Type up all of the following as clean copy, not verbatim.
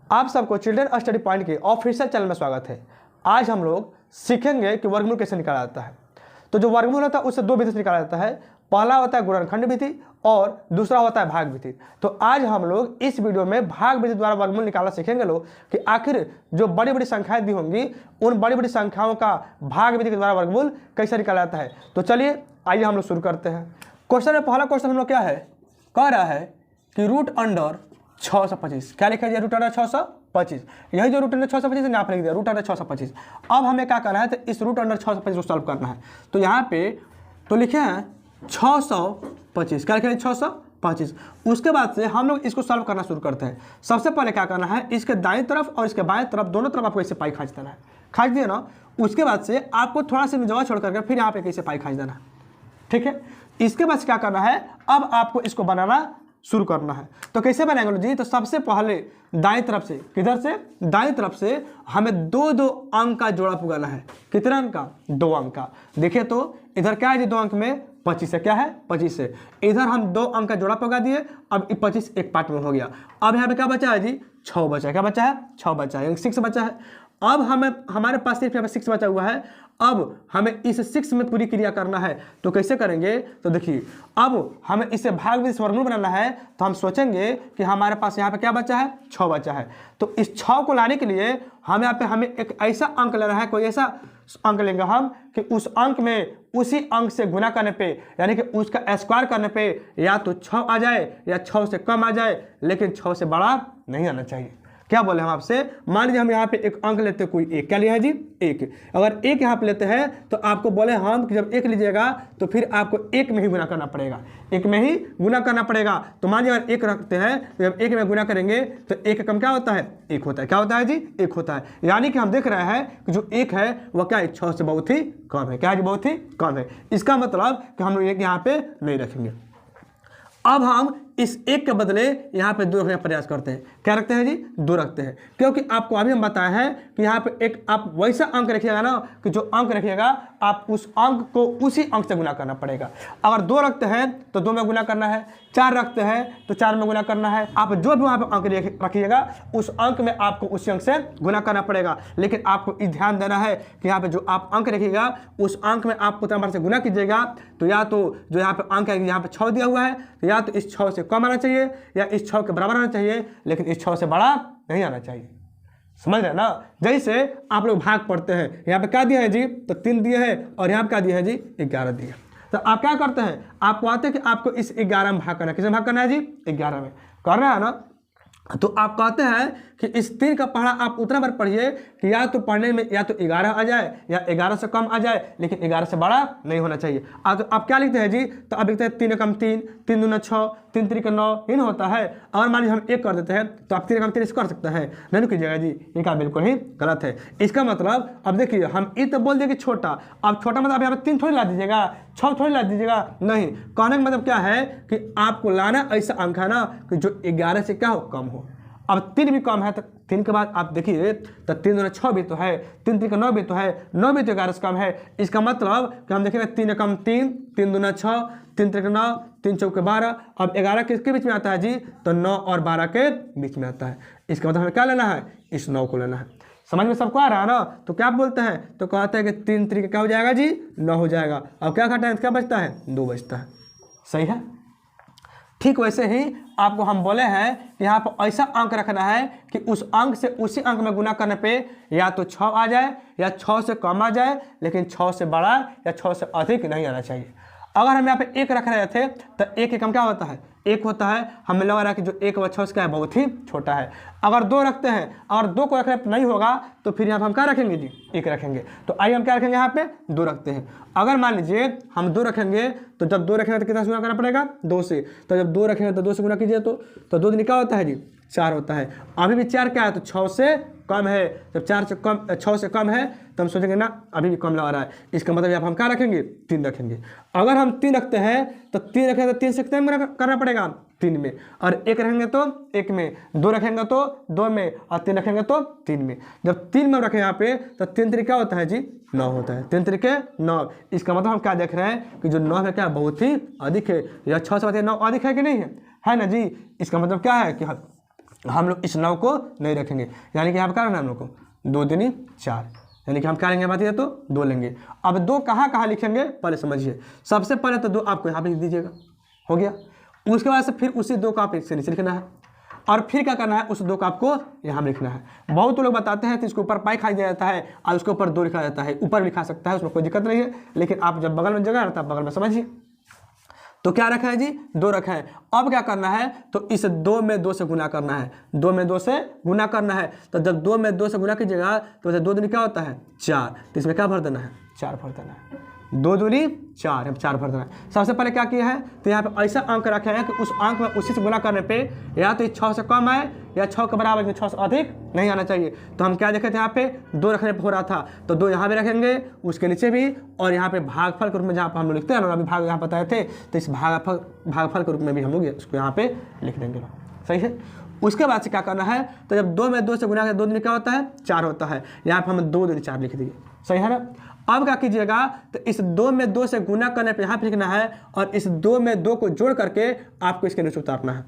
आप सबको children study point के ऑफिशियल चैनल में स्वागत है। आज हम लोग सीखेंगे कि वर्गमूल कैसे निकाला जाता है। तो जो वर्गमूल होता है उससे दो विधि से निकाला जाता है। पहला होता है गुणनखंड विधि और दूसरा होता है भाग विधि। तो आज हम लोग इस वीडियो में भाग विधि द्वारा वर्गमूल निकालना सीखेंगे लोग कि आखिर जो बड़ी बड़ी संख्याएं दी होंगी उन बड़ी बड़ी संख्याओं का भाग विधि के द्वारा वर्गमूल कैसे निकाला जाता है। तो चलिए आइए हम लोग शुरू करते हैं। क्वेश्चन में पहला क्वेश्चन हम लोग क्या है, कह रहा है कि रूट अंडर 625, क्या लिखा है रूट अंडर 625। यही जो रूट अंडर 625 है यहाँ पे लिख दिया रूट अंडर 625। अब हमें क्या करना है, तो इस रूट अंडर 625 को सॉल्व करना है। तो यहाँ पे तो लिखे हैं 625, क्या लिखे हैं 625। उसके बाद से हम लोग इसको सॉल्व करना शुरू करते हैं। सबसे पहले क्या करना है, इसके दाएं तरफ और इसके बाएं तरफ दोनों तरफ आपको ऐसे पाई खींच देना है। खींच दिया ना, उसके बाद से आपको थोड़ा सा जगह छोड़ करके फिर यहाँ पे कैसे पाई खींच देना है, ठीक है। इसके बाद क्या करना है, अब आपको इसको बनाना शुरू करना है। तो कैसे बनाएंगे जी, तो सबसे पहले दाएं तरफ से, किधर से, दाएं तरफ से हमें दो दो अंक का जोड़ा पुगाना है। कितने अंक का, 2 अंक का। देखिए तो इधर क्या है जी, 2 अंक में 25 है, क्या है 25 है। इधर हम 2 अंक का जोड़ा पुगा दिए, अब 25 एक पार्ट में हो गया। अब यहाँ पे क्या बचा है जी, 6 बचा है। क्या बचा है, 6 बचा है, 6 बचा है। अब हमारे पास सिर्फ यहाँ पे 6 बचा हुआ है। अब हमें इस 6 में पूरी क्रिया करना है। तो कैसे करेंगे, तो देखिए अब हमें इसे भाग विधि से वर्गमूल बनाना है। तो हम सोचेंगे कि हमारे पास यहाँ पे क्या बचा है, 6 बचा है। तो इस 6 को लाने के लिए हम यहाँ पे हमें एक ऐसा अंक लेना है, कोई ऐसा अंक लेंगे हम कि उस अंक में उसी अंक से गुना करने पे, यानी कि उसका स्क्वायर करने पे या तो 6 आ जाए या 6 से कम आ जाए, लेकिन 6 से बड़ा नहीं आना चाहिए। क्या बोले हम आपसे, मान लीजिए हम यहाँ पे एक अंक लेते हैं, कोई एक, क्या लिया है जी, 1। अगर 1 यहाँ पे लेते हैं तो आपको बोले हम कि जब 1 लीजिएगा तो फिर आपको 1 में ही गुना करना पड़ेगा, 1 में ही गुना करना पड़ेगा। तो मान लीजिए अगर 1 रखते हैं तो जब 1 में गुना करेंगे तो 1 कम क्या होता है, 1 होता है। क्या होता है जी, 1 होता है। यानी कि हम देख रहे हैं कि जो 1 है वह क्या है, 6 से बहुत ही कम है। क्या है जी, बहुत ही कम है। इसका मतलब कि हम लोग 1 यहाँ पे नहीं रखेंगे। अब हम इस 1 के बदले यहाँ पे 2 रखने का प्रयास करते हैं। क्या रखते हैं जी, 2 रखते हैं, क्योंकि आपको अभी हम बताए हैं कि यहाँ पे एक आप वैसा अंक रखिएगा ना कि जो अंक रखिएगा आप उस अंक को उसी अंक से गुना करना पड़ेगा। अगर 2 रखते हैं तो 2 में गुना करना है, 4 रखते हैं तो 4 में गुना करना है। आप जो भी वहाँ पे अंक रखिएगा उस अंक में आपको उसी अंक से गुना करना पड़ेगा। लेकिन आपको इस ध्यान देना है कि यहाँ पे जो आप अंक रखिएगा उस अंक में आप उतना बार से गुना कीजिएगा। तो या तो जो यहाँ पे अंक है, यहाँ पे 6 दिया हुआ है, तो या तो इस 6 से कम आना चाहिए या इस 6 के बराबर आना चाहिए, लेकिन इस 6 से बड़ा नहीं आना चाहिए। समझ रहे हैं ना। जैसे आप लोग भाग पढ़ते हैं, यहाँ पे क्या दिया है जी, तो 3 दिए हैं और यहाँ पे क्या दिया है जी, 11 दिए। तो आप क्या करते हैं, आपको आते हैं कि आपको इस 11 में भाग करना है। किसमें भाग करना है जी, 11 में करना है ना। तो आप कहते हैं कि इस 3 का पढ़ा आप उतना बार पढ़िए कि या तो पढ़ने में या तो 11 आ जाए या 11 से कम आ जाए, लेकिन 11 से बड़ा नहीं होना चाहिए। तो आप क्या लिखते हैं जी, तो आप लिखते हैं 3 कम 3, 3 दूना 6, 3 3 का 9, इन होता है। अगर मान लीजिए हम 1 कर देते हैं तो आप 3 कम 3 कर सकते हैं, नहीं कीजिएगा जी, ये क्या बिल्कुल ही गलत है। इसका मतलब अब देखिए हम ये तो बोल दिए कि छोटा, अब छोटा मतलब यहाँ पे 3 थोड़ी ला दीजिएगा, 6 थोड़ी ला दीजिएगा, नहीं। कहने का मतलब क्या है कि आपको लाना ऐसा अंक है ना कि जो 11 से क्या हो, कम हो। अब 3 भी कम है तो 3 के बाद आप देखिए तो 3 दूना 6 भी तो है, 3 3 का 9 भी तो है, 9 भी तो 11 से कम है। इसका मतलब कि हम देखेंगे 3 कम 3, 3 दूना 6, 3 3 का 9, 3 चौके 12। अब 11 किसके बीच में आता है जी, तो 9 और 12 के बीच में आता है। इसका मतलब हमें क्या लेना है, इस 9 को लेना है। समझ में सबको आ रहा है ना। तो क्या बोलते हैं, तो कहते हैं कि 3 3 क्या हो जाएगा जी, 9 हो जाएगा। अब क्या घटा है, क्या बचता है, 2 बचता है। सही है। ठीक वैसे ही आपको हम बोले हैं कि यहाँ पर ऐसा अंक रखना है कि उस अंक से उसी अंक में गुना करने पे या तो 6 आ जाए या 6 से कम आ जाए, लेकिन 6 से बड़ा या 6 से अधिक नहीं आना चाहिए। अगर हम यहाँ पे 1 रख रहे थे तो 1 कम क्या होता है, 1 होता है। हमें लग रहा है कि जो 1 व 6 का है बहुत ही छोटा है। अगर 2 रखते हैं, अगर 2 को रखने नहीं होगा तो फिर यहाँ पर हम क्या रखेंगे जी, 1 रखेंगे। तो आइए हम क्या रखेंगे, यहाँ पे 2 रखते हैं। अगर मान लीजिए हम 2 रखेंगे तो जब 2 रखेंगे तो कितना से गुना करना पड़ेगा, 2 से। तो जब 2 रखेंगे तो 2 से गुना कीजिए तो 2 दिन क्या होता है जी, 4 होता है। अभी भी 4 क्या है, तो 6 से कम है। जब 4 से कम 6 से कम है तो हम सोचेंगे ना अभी भी कम लगा रहा है, इसका मतलब यहाँ हम क्या रखेंगे, 3 रखेंगे। अगर हम 3 रखते हैं तो 3 रखेंगे तो 3 से कितने में करना पड़ेगा, 3 में। और 1 रखेंगे तो 1 में, 2 रखेंगे तो 2 में, और 3 रखेंगे तो 3 में। जब 3 में रखें यहाँ पे तो 3 3 क्या होता है जी, 9 होता है। 3 3 9। इसका मतलब हम क्या देख रहे हैं कि जो 9 है क्या बहुत ही अधिक है, या 6 से 9 अधिक है कि नहीं है ना जी। इसका मतलब क्या है कि हम लोग इस 9 को नहीं रखेंगे, यानी कि यहाँ पर क्या रखना है हम लोग को 2 दूनी 4, यानी कि हम क्या लेंगे बात ये तो 2 लेंगे। अब 2 कहाँ कहाँ लिखेंगे पहले समझिए। सबसे पहले तो 2 आपको यहाँ पे लिख दीजिएगा, हो गया। उसके बाद से फिर उसी 2 को आप इससे नीचे लिखना है, और फिर क्या करना है उस 2 को आपको यहाँ लिखना है। बहुत लोग बताते हैं तो इसके ऊपर पाई खाई दिया जाता है और उसके ऊपर 2 लिखा जाता है, ऊपर लिखा सकता है, उसमें कोई दिक्कत नहीं है, लेकिन आप जब बगल में जगह रहता है बगल में समझिए। तो क्या रखा है जी 2 रखा है। अब क्या करना है तो इस 2 में 2 से गुना करना है, 2 में 2 से गुना करना है। तो जब 2 में 2 से गुना कीजिएगा तो 2 दूनी क्या होता है 4, तो इसमें क्या भर देना है 4 भर देना है, 2 दूनी 4, हम 4 भर देना है। सबसे पहले क्या किया है तो यहाँ पे ऐसा अंक रखे हैं कि उस अंक में उसी से गुना करने पे या तो 6 से कम आए या 6 के बराबर, 6 से अधिक नहीं आना चाहिए। तो हम क्या देखे थे यहाँ पे 2 रखने पे हो रहा था, तो 2 यहाँ पे रखेंगे, उसके नीचे भी, और यहाँ पे भागफल के रूप में जहाँ पर हम लोग लिखते हैं ना, अभी भाग यहाँ बताए थे, तो इस भागफल के रूप में भी हम लोग इसको यहाँ पे लिख देंगे, सही है। उसके बाद से क्या करना है तो जब 2 में 2 से गुना 2 दूनी क्या होता है 4 होता है, यहाँ पर हम 2 दूनी 4 लिख दिए, सही है ना। अब क्या कीजिएगा तो इस 2 में 2 से गुना करने पे यहाँ पे लिखना है, और इस 2 में 2 को जोड़ करके आपको इसके नीचे उतारना है।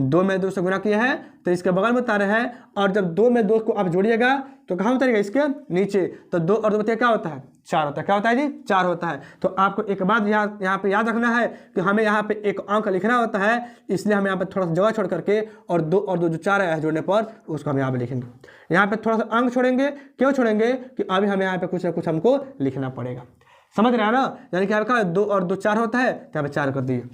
2 में 2 से गुना किया है तो इसके बगल में उतारे हैं, और जब 2 में 2 को आप जोड़िएगा तो कहाँ उतारिएगा इसके नीचे, तो 2 और 2 क्या होता है 4 होता है, क्या होता है जी 4 होता है। तो आपको एक बात यहाँ पे याद रखना है कि हमें यहाँ पे एक अंक लिखना होता है, इसलिए हम यहाँ पे थोड़ा सा जगह छोड़ करके और 2 और 2 जो 4 है जोड़ने पर उसको हम यहाँ पे लिखेंगे। यहाँ पे थोड़ा सा अंक छोड़ेंगे, क्यों छोड़ेंगे कि अभी हमें यहाँ पे कुछ ना कुछ हमको लिखना पड़ेगा, समझ रहे हैं ना। यानी कि यहाँ पे 2 और 2 4 होता है, तो यहाँ पे 4 कर दिए,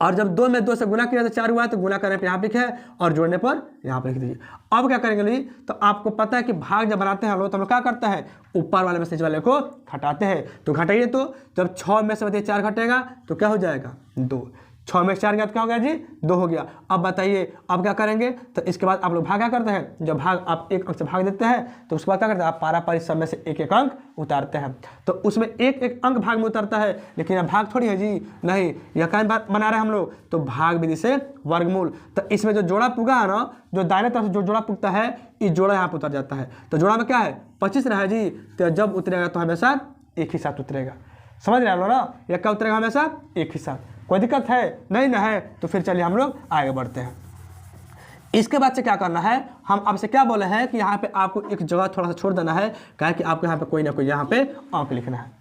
और जब 2 में 2 से गुना किया तो 4 हुआ है, तो गुना करने पे यहाँ पे लिखा है और जोड़ने पर यहाँ पे लिख दीजिए। अब क्या करेंगे जी तो आपको पता है कि भाग जब बनाते हैं हम लोग तो हम लोग क्या करते हैं ऊपर वाले में से वाले को घटाते हैं। तो घटाइए, तो जब 6 में से 4 घटेगा तो क्या हो जाएगा 2, 6 में 4 क्या हो गया जी 2 हो गया। अब बताइए अब क्या करेंगे तो इसके बाद आप लोग भाग क्या करते हैं, जब भाग आप एक अंक से भाग देते हैं तो उसके बाद क्या करते हैं आप पारा सब में से एक एक अंक उतारते हैं, तो उसमें एक एक अंक भाग में उतरता है। लेकिन यह भाग थोड़ी है जी, नहीं, यह क्या बात बना रहे हैं हम लोग तो भाग विधि से वर्गमूल। तो इसमें जो जोड़ा पुगा है ना, जो दाहिने तरफ से जो जोड़ा पुगता है इस जोड़ा यहाँ पर उतर जाता है। तो जोड़ा में क्या है 25 रहा है जी, तो जब उतरेगा तो हमेशा एक ही साथ उतरेगा, समझ रहे हैं हम लोग ना, यह क्या उतरेगा हमेशा एक ही साथ। कोई दिक्कत है नहीं ना है, तो फिर चलिए हम लोग आगे बढ़ते हैं। इसके बाद से क्या करना है, हम आपसे क्या बोले हैं कि यहाँ पे आपको एक जगह थोड़ा सा छोड़ देना है, क्या है कि आपको यहाँ पे कोई ना कोई यहाँ पे अंक लिखना है।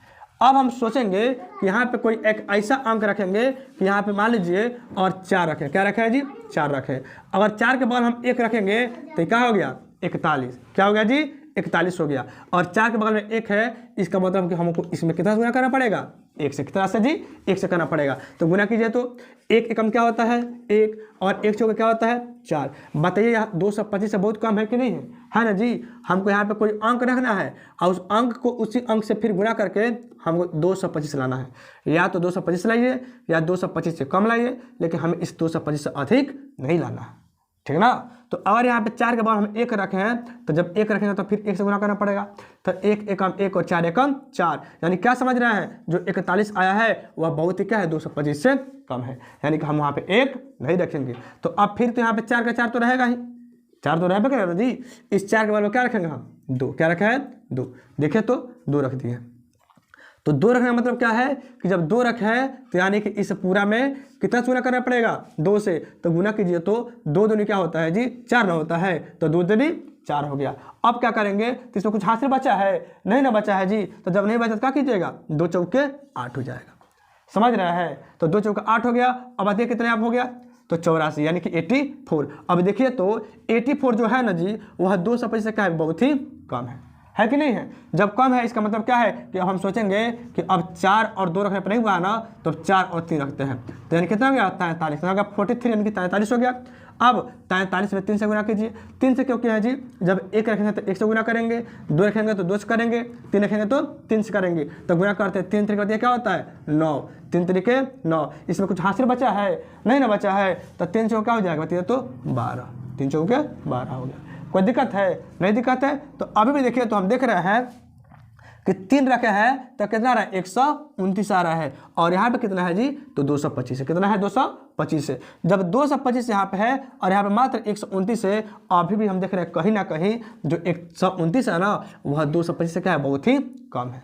अब हम सोचेंगे कि यहाँ पे कोई एक ऐसा अंक रखेंगे कि यहाँ पे मान लीजिए और 4 रखें, क्या रखें जी 4 रखें। अगर 4 के बाद हम 1 रखेंगे तो क्या हो गया 41, क्या हो गया जी 41 हो गया। और 4 के बगल में 1 है, इसका मतलब कि हमको इसमें कितना गुना करना पड़ेगा 1 से, कितना से जी 1 से करना पड़ेगा। तो गुना कीजिए तो 1 एकम क्या होता है 1, और 1 चौके क्या होता है 4। बताइए यहाँ 225 से बहुत कम है कि नहीं है ना जी। हमको यहाँ पे कोई अंक रखना है और उस अंक को उसी अंक से फिर गुना करके हमको 225 लाना है। या तो 225 लाइए या 225 से कम लाइए, लेकिन हमें इस 225 से अधिक नहीं लाना है, ठीक है ना। तो अगर यहाँ पे 4 के बाद हम 1 रखे हैं, तो जब 1 रखेंगे तो फिर 1 से गुना करना पड़ेगा। तो 1 एकम 1 और 4 एकम 4, यानी क्या समझ रहे हैं जो 41 आया है वह बहुत ही क्या है 225 से कम है, यानी कि हम वहाँ पे 1 नहीं रखेंगे। तो अब फिर तो यहाँ पे 4 का 4 तो रहेगा ही, 4 तो रहेगा करेगा जी। इस 4 के बाद में क्या रखेंगे हम 2, क्या रखा है 2, देखिए तो 2 रख दिए। तो 2 रखने का मतलब क्या है कि जब 2 रखे हैं तो यानी कि इस पूरा में कितना गुना करना पड़ेगा 2 से, तो गुना कीजिए तो 2 दूनी क्या होता है जी 4 ना होता है, तो 2 दूनी 4 हो गया। अब क्या करेंगे तो इसमें कुछ हासिल बचा है नहीं ना बचा है जी, तो जब नहीं बचा तो क्या कीजिएगा 2 चौके 8 हो जाएगा, समझ रहे हैं। तो 2 चौके 8 हो गया। अब आते कितने आप हो गया तो 84, यानी कि 84। अब देखिए तो 84 जो है ना जी वह 225 से क्या है बहुत ही कम है कि नहीं है। जब कम है इसका मतलब क्या है कि हम सोचेंगे कि अब 4 और 2 रखने पर नहीं हुआ ना, तो 4 और 3 रखते हैं, तो यानी कितना हो गया 43, हो गया 43, यानी कि 43 हो गया। अब 43 में 3 से गुना कीजिए, 3 से क्यों किया है जी, जब 1 रखेंगे तो 1 से गुना करेंगे, 2 रखेंगे तो 2 से करेंगे, 3 रखेंगे तो 3 से करेंगे, तो गुना करते हैं 3 तरीके क्या होता है 9, 3 तरीके 9। इसमें कुछ हासिल बचा है नहीं ना बचा है, तो 3 चौके क्या हो जाएगा बताइए तो 12, 3 चौके 12 हो गया। कोई दिक्कत है नहीं दिक्कत है। तो अभी भी देखिए तो हम देख रहे हैं कि 3 रखे हैं तो कितना रहा है 129 आ रहा है, और यहाँ पे कितना है जी तो 225 है, कितना है 225 है। जब 225 यहाँ पे है और यहाँ पे मात्र 129 है, अभी भी हम देख रहे हैं कहीं ना कहीं जो 129 है ना वह 225 से क्या है बहुत ही कम है,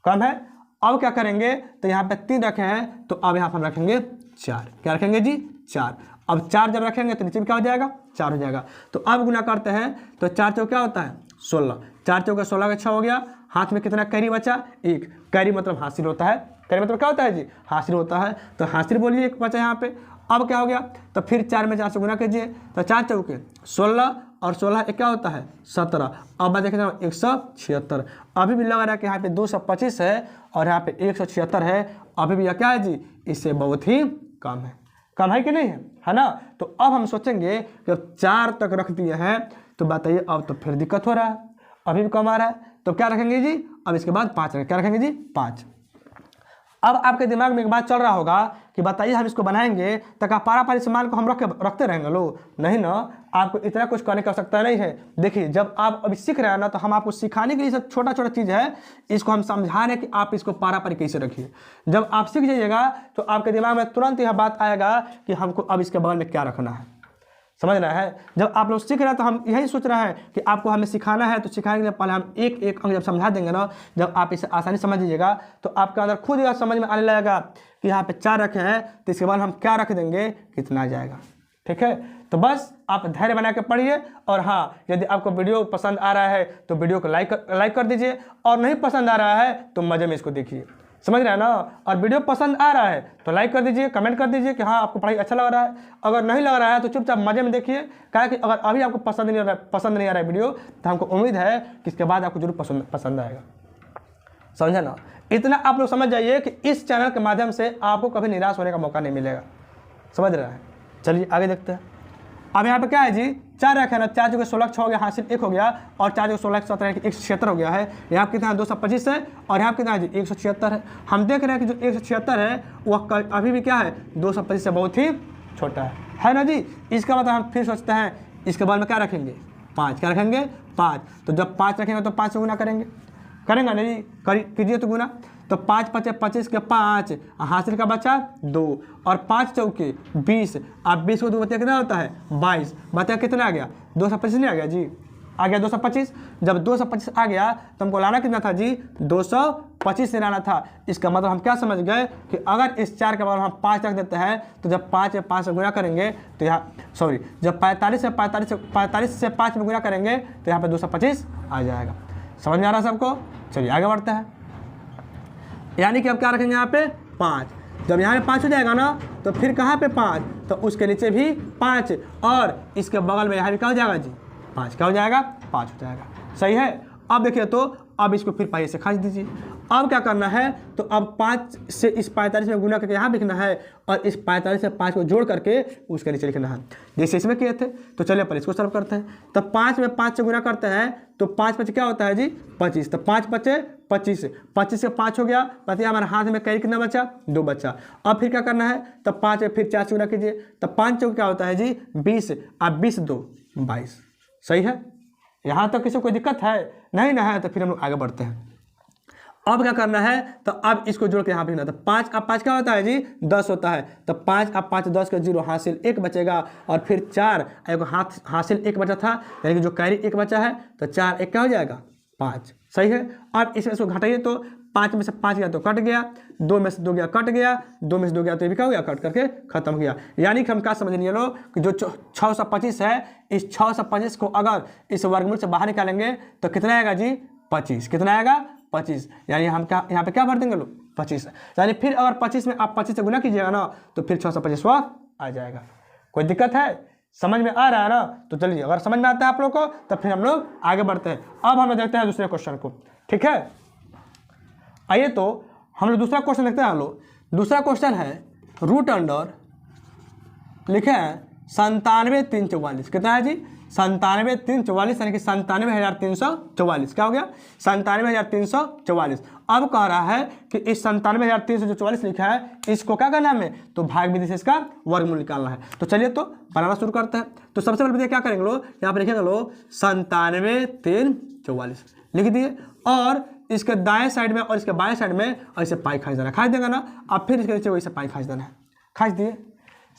कम है। अब क्या करेंगे तो यहाँ पे 3 रखे हैं, तो अब यहाँ पर हम रखेंगे 4, क्या रखेंगे जी 4। अब 4 जब रखेंगे तो नीचे में क्या हो जाएगा, 4 हो जाएगा। तो अब गुना करते हैं तो 4 चौक क्या होता है 16, 4 चौक 16 का 6 हो गया। हाथ में कितना कैरी बचा, 1। कैरी मतलब हासिल होता है, कैरी मतलब क्या होता है जी, हासिल होता है। तो हासिल बोलिए 1 बचा यहाँ पे। अब क्या हो गया, तो फिर 4 में 4 से गुना कीजिए, तो 4 चौके 16 और 16 क्या होता है 17। अब मैं देख रहा हूँ 176। अभी भी लग रहा है कि यहाँ पे 225 है और यहाँ पे 176 है। अभी भी यह क्या है जी, इससे बहुत ही कम है। कम है कि नहीं है ना। तो अब हम सोचेंगे कि अब 4 तक रख दिए हैं तो बताइए अब तो फिर दिक्कत हो रहा है, अभी भी कम आ रहा है। तो क्या रखेंगे जी, अब इसके बाद 5 रखेंगे। क्या रखेंगे जी, 5। अब आपके दिमाग में एक बात चल रहा होगा कि बताइए हम इसको बनाएंगे तो क्या पारा इस मान को हम रखते रहेंगे लो, नहीं ना। आपको इतना कुछ करने की आवश्यकता नहीं है। देखिए जब आप अभी सीख रहे हैं ना, तो हम आपको सिखाने के लिए सब छोटा छोटा चीज़ है, इसको हम समझा रहे हैं कि आप इसको पारा कैसे रखिए। जब आप सीख जाइएगा तो आपके दिमाग में तुरंत यह बात आएगा कि हमको अब इसके बगल में क्या रखना है, समझ रहा है। जब आप लोग सीख रहे हैं तो हम यही सोच रहे हैं कि आपको हमें सिखाना है, तो सिखाने के लिए पहले हम एक एक अंक जब समझा देंगे ना, जब आप इसे आसानी समझ लीजिएगा तो आपके अंदर खुद यह समझ में आने लगेगा कि यहाँ पे 4 रखे हैं तो इसके बाद हम क्या रख देंगे, कितना आ जाएगा। ठीक है, तो बस आप धैर्य बना के पढ़िए। और हाँ, यदि आपको वीडियो पसंद आ रहा है तो वीडियो को लाइक कर दीजिए, और नहीं पसंद आ रहा है तो मज़े में इसको देखिए, समझ रहे हैं ना। और वीडियो पसंद आ रहा है तो लाइक कर दीजिए, कमेंट कर दीजिए कि हाँ आपको पढ़ाई अच्छा लग रहा है। अगर नहीं लग रहा है तो चुपचाप मजे में देखिए, क्या कि अगर अभी आपको पसंद नहीं आ रहा है वीडियो, तो हमको उम्मीद है कि इसके बाद आपको जरूर पसंद आएगा, समझे ना। इतना आप लोग समझ जाइए कि इस चैनल के माध्यम से आपको कभी निराश होने का मौका नहीं मिलेगा, समझ रहे हैं। चलिए आगे देखते हैं। अब यहाँ पे क्या है जी, 4 रखे ना, 4 जो 16 6 हो गया, हासिल 1 हो गया, और 4 जो 16 17 176 हो गया है। यहाँ कितना है 225 है, और यहाँ कितना है जी 176 है। हम देख रहे हैं कि जो 176 है वह अभी भी क्या है 225 से बहुत ही छोटा है ना जी। इसका मतलब हम फिर सोचते हैं इसके बाद में क्या रखेंगे, 5। क्या रखेंगे, 5। तो जब 5 रखेंगे तो 5 से गुना करेंगे ना जी, कीजिए तो गुना। तो 5 5 25 के 5, हासिल का बचा 2, और 5 चौके 20। अब 20 को 2 बचा कितना होता है 22। बचा कितना आ गया 225 नहीं आ गया जी, आ गया 225। जब 225 आ गया तो हमको लाना कितना था जी 225 से लाना था। इसका मतलब हम क्या समझ गए कि अगर इस 4 के बाद हम 5 रख देते हैं तो जब 5 में 5 से गुना करेंगे तो यहाँ जब 45 से 5 में गुना करेंगे तो यहाँ पर 225 आ जाएगा। समझ में आ रहा है सबको। चलिए आगे बढ़ते हैं। यानी कि अब क्या रखेंगे यहाँ पे 5। जब यहाँ पे 5 हो जाएगा ना तो फिर कहाँ पे 5, तो उसके नीचे भी 5, और इसके बगल में यहाँ भी क्या हो जाएगा जी 5। क्या हो जाएगा 5 हो जाएगा, सही है। अब देखिए तो अब इसको फिर पाई से खींच दीजिए। अब क्या करना है, तो अब 5 से इस 45 में गुना करके यहाँ लिखना है, और इस 45 से 5 को जोड़ करके उसके नीचे लिखना है, जैसे इसमें किए थे। तो चलिए पर इसको सॉल्व करते हैं। तो 5 में 5 से गुना करते हैं तो 5 5 क्या होता है जी 25। तो 5 5 25, 25 से 5 हो गया। बताइए हमारे हाथ में कैरी कितना बचा, 2 बचा। अब फिर क्या करना है, तो 5 में फिर 4 से गुना कीजिए। तो 5 चौक क्या होता है जी 20, अब 20 2 22, सही है। यहाँ तक किसी को कोई दिक्कत है नहीं ना है, तो फिर हम लोग आगे बढ़ते हैं। अब क्या करना है, तो अब इसको जोड़ के यहाँ पे लिखना। तो 5 अब 5 क्या होता है जी 10 होता है। तो 5 अब 5 10 का 0, हासिल 1 बचेगा, और फिर 4 एक हासिल 1 बचा था, यानी कि जो कैरी 1 बचा है, तो 4 1 क्या हो जाएगा 5, सही है। अब इसमें इसको घटाइए तो 5 में से 5 गया तो कट गया, 2 में से 2 गया कट गया, 2 में से 2 गया तो ये भी क्या हो गया कट करके खत्म हो गया। यानी कि हम क्या समझ लिए लोग कि जो 625 है, इस 625 को अगर इस वर्गमूल से बाहर निकालेंगे तो कितना आएगा जी 25। कितना आएगा 25। यानी हम क्या यहाँ पे क्या भर देंगे लोग 25। यानी फिर अगर 25 में आप 25 से गुना कीजिएगा ना तो फिर 625 आ जाएगा। कोई दिक्कत है, समझ में आ रहा है ना। तो चलिए अगर समझ में आता है आप लोग को तो फिर हम लोग आगे बढ़ते हैं। अब हम देखते हैं दूसरे क्वेश्चन को, ठीक है। आइए तो हम लोग दूसरा क्वेश्चन देखते हैं। हम लोग दूसरा क्वेश्चन है रूट अंडर लिखे हैं 97 3 44। कितना है जी 97 3 44, यानी कि 97,344। क्या हो गया 97,344। अब कह रहा है कि इस 97,344 लिखा है, इसको क्या करना है, तो भाग विधि से इसका वर्गमूल निकालना है। तो चलिए तो बनाना शुरू करते हैं। तो सबसे पहले क्या करेंगे लोग, यहाँ पर लिखेंगे लोग 97 3 44 लिख दिए, और इसके दाएं साइड में और इसके बाएं साइड में ऐसे पाई खास देना, खास देगा ना। अब फिर इसके नीचे वैसे पाई खास देना है, खास दिए।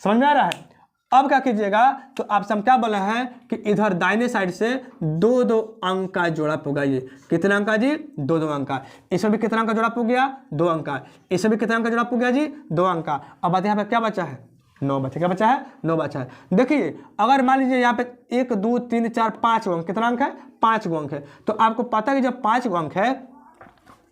समझ में आ रहा है। अब क्या कीजिएगा, तो आपसे हम क्या बोले हैं कि इधर दाहिने साइड से 2 अंक का जोड़ा पुगाइए। कितना अंक का जी 2 अंक का। इसमें भी कितना अंक का जोड़ा पुग गया 2 अंक का। इसमें भी कितना अंक का जोड़ा पुग गया जी 2 अंक का। अब बात यहाँ पे क्या बचा है 9 बचा। क्या बचा है? 9 बचा है। देखिए अगर मान लीजिए यहाँ पे 1 2 3 4 5 अंक, कितना अंक है? 5 अंक है। तो आपको पता है कि जब 5 अंक है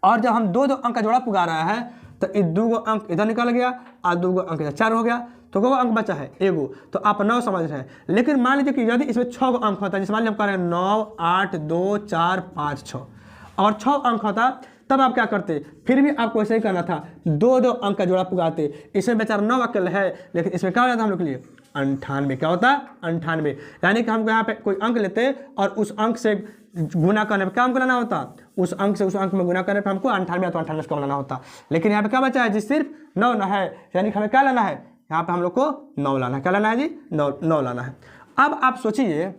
और जब हम 2 अंक का जोड़ा पुगा रहा है तो ये 2 अंक इधर निकल गया और 2 अंक इधर 4 हो गया, तो वो अंक बचा है एगो। तो आप 9 समझ रहे हैं। लेकिन मान लीजिए कि यदि इसमें 6 अंक होता है, जिसमें मान लीजिए हम कह रहे हैं 9 8 2 4 5 6 और 6 अंक होता, तब आप क्या करते? फिर भी आपको ऐसे ही करना था, 2 अंक का जोड़ा पुगाते। इसमें बेचारा 9 अकेले है, लेकिन इसमें क्या हो जाता हम लोग के लिए? 98। क्या होता? 98। यानी कि हमको यहाँ पे कोई अंक लेते और उस अंक से गुना करने पर क्या हमको लाना होता? उस अंक से उस अंक में गुना करने पर हमको 98 तो 98 का लाना होता। लेकिन यहाँ पे क्या बचा है जी? सिर्फ 9 ना है। यानी कि हमें क्या लाना है? यहाँ पे हम लोग को 9 लाना है। क्या लाना है जी? 9 लाना है। अब आप सोचिए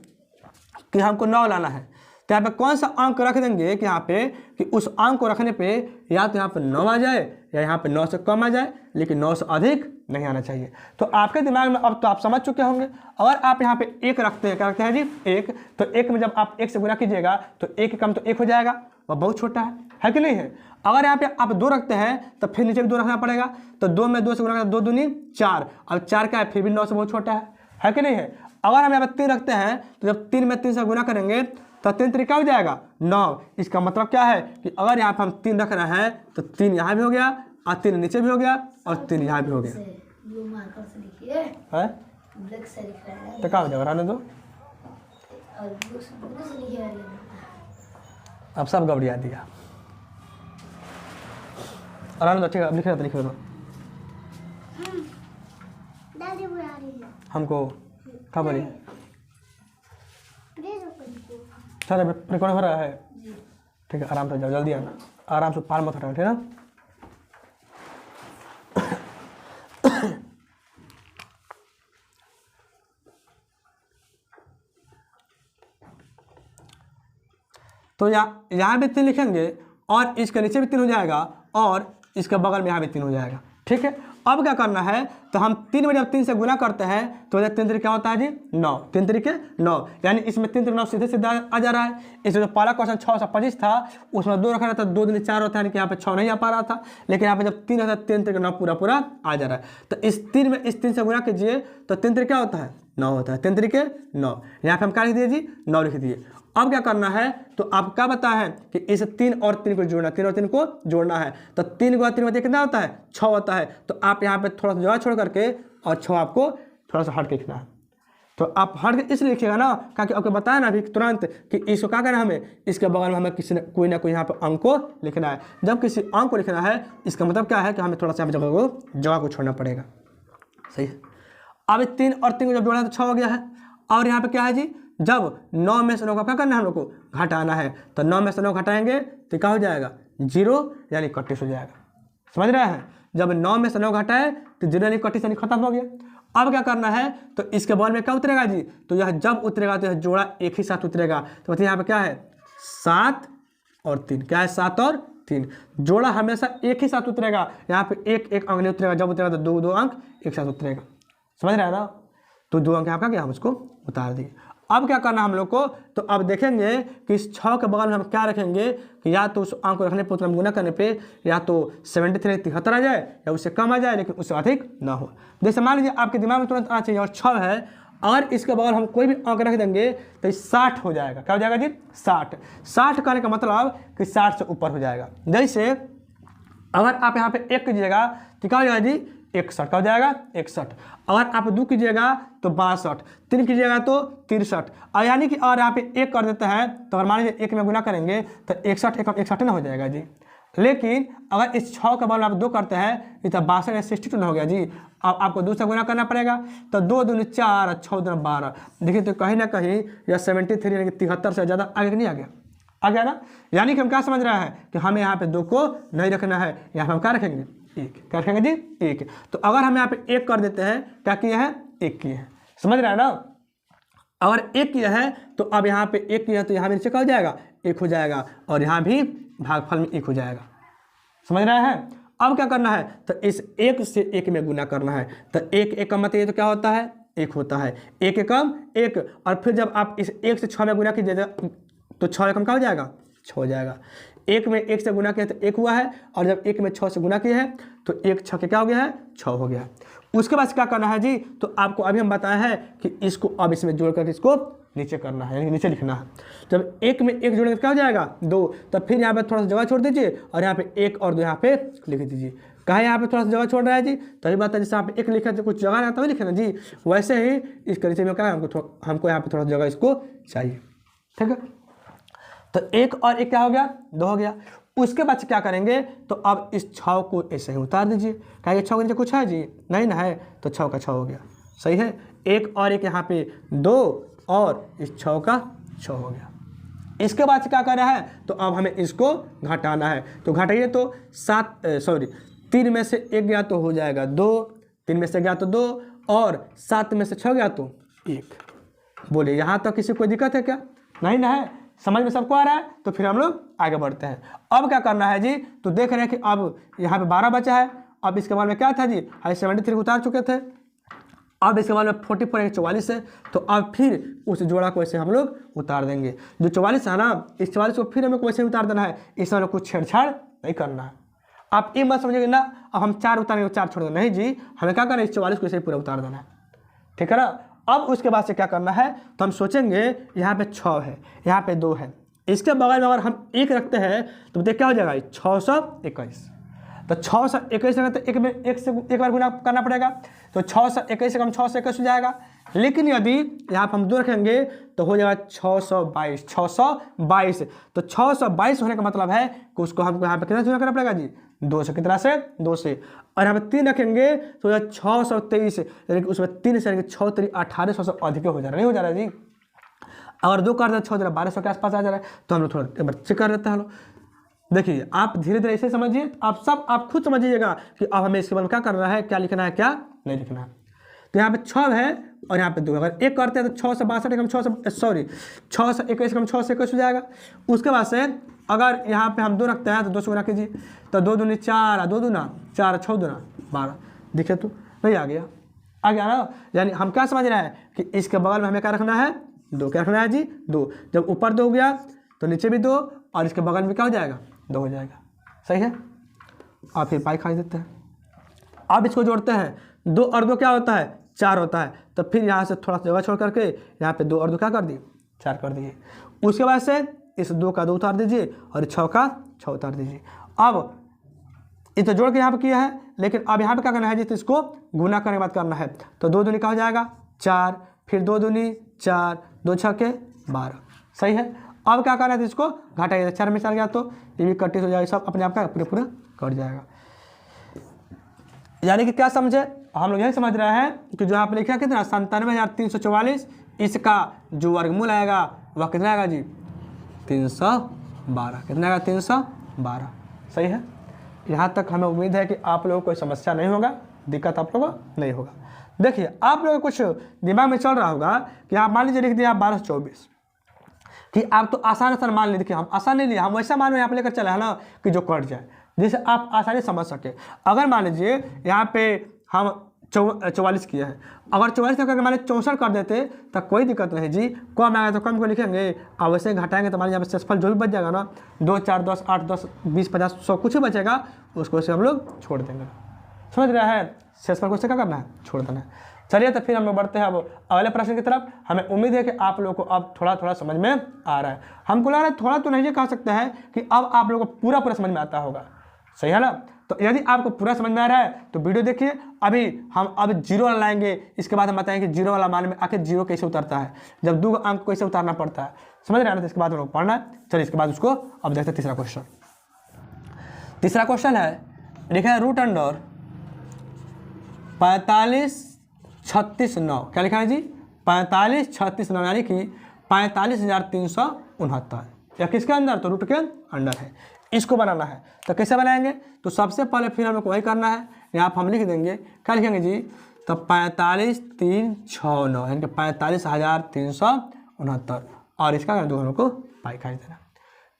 कि हमको 9 लाना है, तो यहाँ पे कौन सा अंक रख देंगे कि यहाँ पे कि उस अंक को रखने पे या तो यहाँ पे 9 आ जाए या यहाँ पे 9 से कम आ जाए, लेकिन 9 से अधिक नहीं आना चाहिए। तो आपके दिमाग में अब तो आप समझ चुके होंगे। अगर आप यहाँ पे 1 रखते हैं, क्या रखते हैं जी? 1, तो 1 में जब आप 1 से गुना कीजिएगा तो 1 कम तो 1 हो जाएगा, वह बहुत छोटा है कि नहीं है? अगर यहाँ पे आप 2 रखते हैं तो फिर नीचे भी 2 रखना पड़ेगा, तो 2 में 2 से गुना 2 दूनी 4, अब 4 क्या है? फिर भी 9 से बहुत छोटा है कि नहीं है? अगर हम यहाँ पे 3 रखते हैं तो जब 3 में 3 से गुना करेंगे तो 3 तरीका हो जाएगा 9। इसका मतलब क्या है कि अगर यहाँ पर हम 3 रख रहे हैं तो 3 यहाँ भी हो गया और 3 नीचे भी हो गया और 3 यहाँ भी हो गया। है तो क्या हो जाएगा? रहने दो, अब सब गड़बड़िया दिया। रहने दो, ठीक है। अब लिख रहे तो हमको खबर है। चल रिकॉर्ड हो रहा है, ठीक है। आराम से जाओ, जल्दी आना, आराम से पार मत हटाओ, ठीक है ना? तो यहाँ भी 3 लिखेंगे और इसके नीचे भी 3 हो जाएगा और इसके बगल में यहाँ भी 3 हो जाएगा, ठीक है। अब क्या करना है? तो हम 3 में जब 3 से गुना करते हैं तो 3 तरीके क्या होता है जी? 9। 3 तरीके 9, यानी इसमें 3 3 9 सीधे सीधा आ जा रहा है। इसमें जो पहला क्वेश्चन 6 से 25 था, उसमें 2 रखा रहता, 2 दिन 4 होता है, यानी कि यहाँ पे 6 नहीं आ पा रहा था। लेकिन यहाँ पे जब 3 होता है 3 तरीके 9 पूरा आ जा रहा है। तो इस 3 में इस 3 से गुना कीजिए तो 3 तरीके क्या होता है? 9 होता है। 3 तरीके 9, यहाँ पे हम क्या लिख दिए जी? 9 लिख दिए। अब क्या करना है? तो आप क्या पता है कि इस 3 और 3 को जोड़ना, 3 और 3 को जोड़ना है। तो 3 गुणा 3 कितना होता है? 6 होता है। तो आप यहाँ पे थोड़ा सा जगह छोड़ करके और 6 आपको थोड़ा सा हट के लिखना है। तो आप हट के इसलिए लिखिएगा ना, क्योंकि आपको बताया ना अभी तुरंत कि इसको क्या करना है हमें? इसके बगल में हमें किसी ने कोई ना कोई यहाँ पर अंक को लिखना है। जब किसी अंक को लिखना है, इसका मतलब क्या है कि हमें थोड़ा सा जगह को छोड़ना पड़ेगा, सही है। अब 3 और 3 को जब जोड़ा तो 6 हो गया है। और यहाँ पे क्या है जी? जब 9 में से 9 का क्या करना है हम लोग को? घटाना है। तो 9 में से 9 घटाएंगे तो क्या हो जाएगा? 0, यानी 31 हो जाएगा। समझ रहे हैं? जब 9 में से 9 घटाए तो 0 यानी 31 यानी खत्म हो गया। अब क्या करना है? तो इसके बगल में क्या उतरेगा जी? तो यह जब उतरेगा तो यह जोड़ा एक ही साथ उतरेगा। तो मतलब यहाँ पे क्या है? 7 और 3। क्या है? 7 और 3 जोड़ा हमेशा एक ही साथ उतरेगा। यहाँ पे एक एक अंक नहीं उतरेगा, जब उतरेगा तो 2 अंक एक साथ उतरेगा। समझ रहे हैं ना? तो 2 अंक यहाँ का क्या हम उसको उतार दिए। अब क्या करना हम लोग को? तो अब देखेंगे कि इस 6 के बगल में हम क्या रखेंगे कि या तो उस अंक को रखने पर उतना गुना करने पे या तो 73 73 आ जाए या उससे कम आ जाए, लेकिन उससे अधिक ना हो। जैसे मान लीजिए आपके दिमाग में तुरंत आना चाहिए और 6 है, अगर इसके बगल हम कोई भी अंक रख देंगे तो 60 हो जाएगा। क्या हो जाएगा जी? 60 करने का मतलब कि 60 से ऊपर हो जाएगा। जैसे अगर आप यहाँ पे 1 कीजिएगा तो क्या हो जाएगा जी? 61। क्या हो जाएगा? 61। अगर आप 2 कीजिएगा तो 62, 3 कीजिएगा तो 63। और यानी कि अगर यहाँ पे 1 कर देते हैं तो अगर मान लीजिए 1 में गुना करेंगे तो 61 ना हो जाएगा जी। लेकिन अगर इस 6 के बगल आप 2 करते हैं तो 62 62 ना हो गया जी। अब आपको 2 से गुना करना पड़ेगा। तो 2 दूनी 4 और 6 दूनी 12। देखिए तो कहीं ना कहीं यह 73 यानी कि 73 से ज़्यादा आगे नहीं आ गया? आ गया ना? यानी कि हम क्या समझ रहे हैं कि हमें यहाँ पे 2 को नहीं रखना है, यहाँ पर हम क्या रखेंगे? 1। क्या रखेंगे जी? 1। तो अगर हम यहाँ पे 1 कर देते हैं, क्या किए हैं? 1 किए हैं। समझ रहे हैं ना? अगर 1 किया है तो अब यहाँ पे 1 किया है तो यहाँ भी नीचे क्या हो जाएगा? 1 हो जाएगा और यहाँ भी भागफल में 1 हो जाएगा। समझ रहे हैं? अब क्या करना है? तो इस 1 से 1 में गुना करना है। तो 1 1 का मतलब ये तो क्या होता है? 1 होता है। 1 एकम 1। और फिर जब आप इस 1 से 6 में गुना कीजिएगा तो 6 एकम क्या हो जाएगा? 6 हो जाएगा। 1 में 1 से गुना किया तो 1 हुआ है, और जब 1 में 6 से गुना किया है तो 1 6 के क्या हो गया है? 6 हो गया। उसके बाद क्या करना है जी, तो आपको अभी हम बताया है कि इसको अब इसमें जोड़ करके इसको नीचे करना है, यानी नीचे लिखना है। जब एक में एक जोड़ने क्या हो जाएगा 2, तब फिर यहाँ पे थोड़ा सा जगह छोड़ दीजिए और यहाँ पे 1 और 2 यहाँ पे लिख दीजिए। कहा यहाँ पे थोड़ा सा जगह छोड़ रहा है जी, तभी बात है जैसे यहाँ पे 1 लिखा तो कुछ जगह रहता है लिखे ना जी, वैसे ही इस नीचे में क्या है हमको यहाँ पे थोड़ा जगह इसको चाहिए। ठीक है, तो 1 और 1 क्या हो गया 2 हो गया। उसके बाद क्या करेंगे, तो अब इस 6 को ऐसे ही उतार दीजिए। क्या 6 के नीचे कुछ है जी, नहीं ना है, तो 6 का 6 हो गया। सही है, 1 और 1 यहाँ पे 2 और इस 6 का 6 हो गया। इसके बाद क्या करना है, तो अब हमें इसको घटाना है। तो घटाइए तो 3 में से 1 गया तो हो जाएगा 2, 3 में से गया तो 2 और 7 में से 6 गया तो 1। बोलिए यहाँ तक किसी कोई दिक्कत है क्या, नहीं ना है, समझ में सबको आ रहा है। तो फिर हम लोग आगे बढ़ते हैं। अब क्या करना है जी, तो देख रहे हैं कि अब यहाँ पे 12 बचा है। अब इसके बाद में क्या था जी, हम 73 उतार चुके थे। अब इसके बाद में 44 44 है, तो अब फिर उस जोड़ा को ऐसे हम लोग उतार देंगे। जो 44 है ना, इस 44 को फिर हमें को वैसे उतार देना है, इसमें हमें कुछ छेड़छाड़ नहीं करना है। आप ये मत समझिएगा ना अब हम 4 उतारेंगे 4 छोड़ देंगे, नहीं जी, हमें क्या करना है, इस 44 को ऐसे पूरा उतार देना है। ठीक है ना। अब उसके बाद से क्या करना है, तो हम सोचेंगे यहाँ पे 6 है, यहाँ पे 2 है, इसके बगल में अगर हम 1 रखते हैं तो देखिए क्या हो जाएगा 621। तो 621 तो एक में 1 से एक बार गुना करना पड़ेगा, तो 621 से कम 621 हो जाएगा। लेकिन यदि यहाँ पर हम 2 रखेंगे तो हो जाएगा 622। 622 तो 622 होने का मतलब है कि उसको हमको यहाँ पे कितना गुना करना पड़ेगा जी, 2 से। कितना से 2 से। और यहाँ पे 3 रखेंगे तो 623, यानी कि उसमें 3 से 6 3 1800 से अधिक हो जा रहा, नहीं हो जा रहा है जी। अगर 2 कर दें 6 1200 के आसपास आ जा रहा है, तो हम लोग थोड़ा एक बार चेक कर लेते हैं। हम लोग देखिए, आप धीरे धीरे ऐसे समझिए, आप खुद समझिएगा कि अब हमें इसके बाद क्या करना है, क्या लिखना है क्या नहीं लिखना है। तो यहाँ पे 6 है और यहाँ पे 2, अगर 1 करते हैं तो 6 से 62 कम 6 से 21 कम 6 से 21 हो जाएगा। उसके बाद से अगर यहाँ पे हम 2 रखते हैं तो 2 से गुना कीजिए, तो 2 दूनी 4, 2 दूना 4, 6 दूना 12। दिखे तो नहीं आ गया ना। यानी हम क्या समझ रहे हैं कि इसके बगल में हमें क्या रखना है, 2। क्या रखना है जी 2। जब ऊपर 2 हो गया तो नीचे भी 2 और इसके बगल में क्या हो जाएगा 2 हो जाएगा। सही है। और फिर पाई खा देते हैं। अब इसको जोड़ते हैं, 2 और 2 क्या होता है 4 होता है। तो फिर यहाँ से थोड़ा सा जगह छोड़ करके यहाँ पे 2 और 2 क्या कर दिए 4 कर दिए। उसके बाद से इस 2 का 2 उतार दीजिए और 6 का 6 उतार दीजिए। अब ये तो जोड़ के यहाँ पे किया है, लेकिन अब यहाँ पे क्या करना है जी, तो इसको गुना करने के बाद करना है। तो 2 दूनी क्या हो जाएगा 4, फिर 2 दूनी 4, 2 6 के 12। सही है। अब क्या करना है, इसको घटाइए, 4 में 4 गया तो ये भी कट्टी हो जाएगा, सब अपने आप का पूरा कट जाएगा। यानी कि क्या समझे, हम लोग यही समझ रहे हैं कि जो आप लिखा कितना 97,344, इसका जो वर्गमूल आएगा वह कितना आएगा जी 312। कितना आएगा 312। सही है। यहाँ तक हमें उम्मीद है कि आप लोगों को कोई समस्या नहीं होगा, दिक्कत आप लोगों को नहीं होगा। देखिए, आप लोगों को कुछ दिमाग में चल रहा होगा कि आप मान लीजिए लिख दिया 1224 कि आप तो आसान मान लीजिए। देखिए, हम आसान नहीं लिए, हम वैसा मान यहाँ पे लेकर चले हैं ना कि जो कट जाए, जिससे आप आसानी समझ सके। अगर मान लीजिए यहाँ पे हम 44 किया है, अगर 44 करके मान लीजिए 64 कर देते तो कोई दिक्कत नहीं जी, कम आएगा तो कम को लिखेंगे और वैसे घटाएंगे तो मान लीजिए यहाँ पे शेषफल जो भी बच जाएगा ना 2 4 10 8 10 20 50 100 कुछ भी बचेगा, उसको से हम लोग छोड़ देंगे। समझ रहे हैं, शेषफल को से क्या करना है छोड़ देना है। चलिए, तो फिर हम लोग बढ़ते हैं अब अगले प्रश्न की तरफ। हमें उम्मीद है कि आप लोगों को अब थोड़ा थोड़ा समझ में आ रहा है। हमको लग रहा है थोड़ा तो नहीं कह सकते हैं कि अब आप लोगों को पूरा समझ में आता होगा। सही है ना। तो यदि आपको पूरा समझ में आ रहा है तो वीडियो देखिए। अभी हम अब 0 वाला लाएंगे, इसके बाद हम बताएंगे 0 वाला मान में आखिर 0 कैसे उतरता है, जब 2 अंक कैसे उतारना पड़ता है। समझ रहे हैं ना। तो इसके बाद हम लोग पढ़ना है। चलिए, इसके बाद उसको अब देखते हैं तीसरा क्वेश्चन। तीसरा क्वेश्चन है, लिखा है रूट अंडर 45 36 9। क्या लिखा है जी 45 36 9, यानी कि 45,369। या किसके अंदर, तो रूट के अंडर है। इसको बनाना है तो कैसे बनाएंगे, तो सबसे पहले फिर हम लोग को वही करना है। यहाँ पर हम लिख देंगे, क्या लिखेंगे जी, तो 45,369 यानी कि 45,369 और इसका दो हम लोग को पाई खा देना।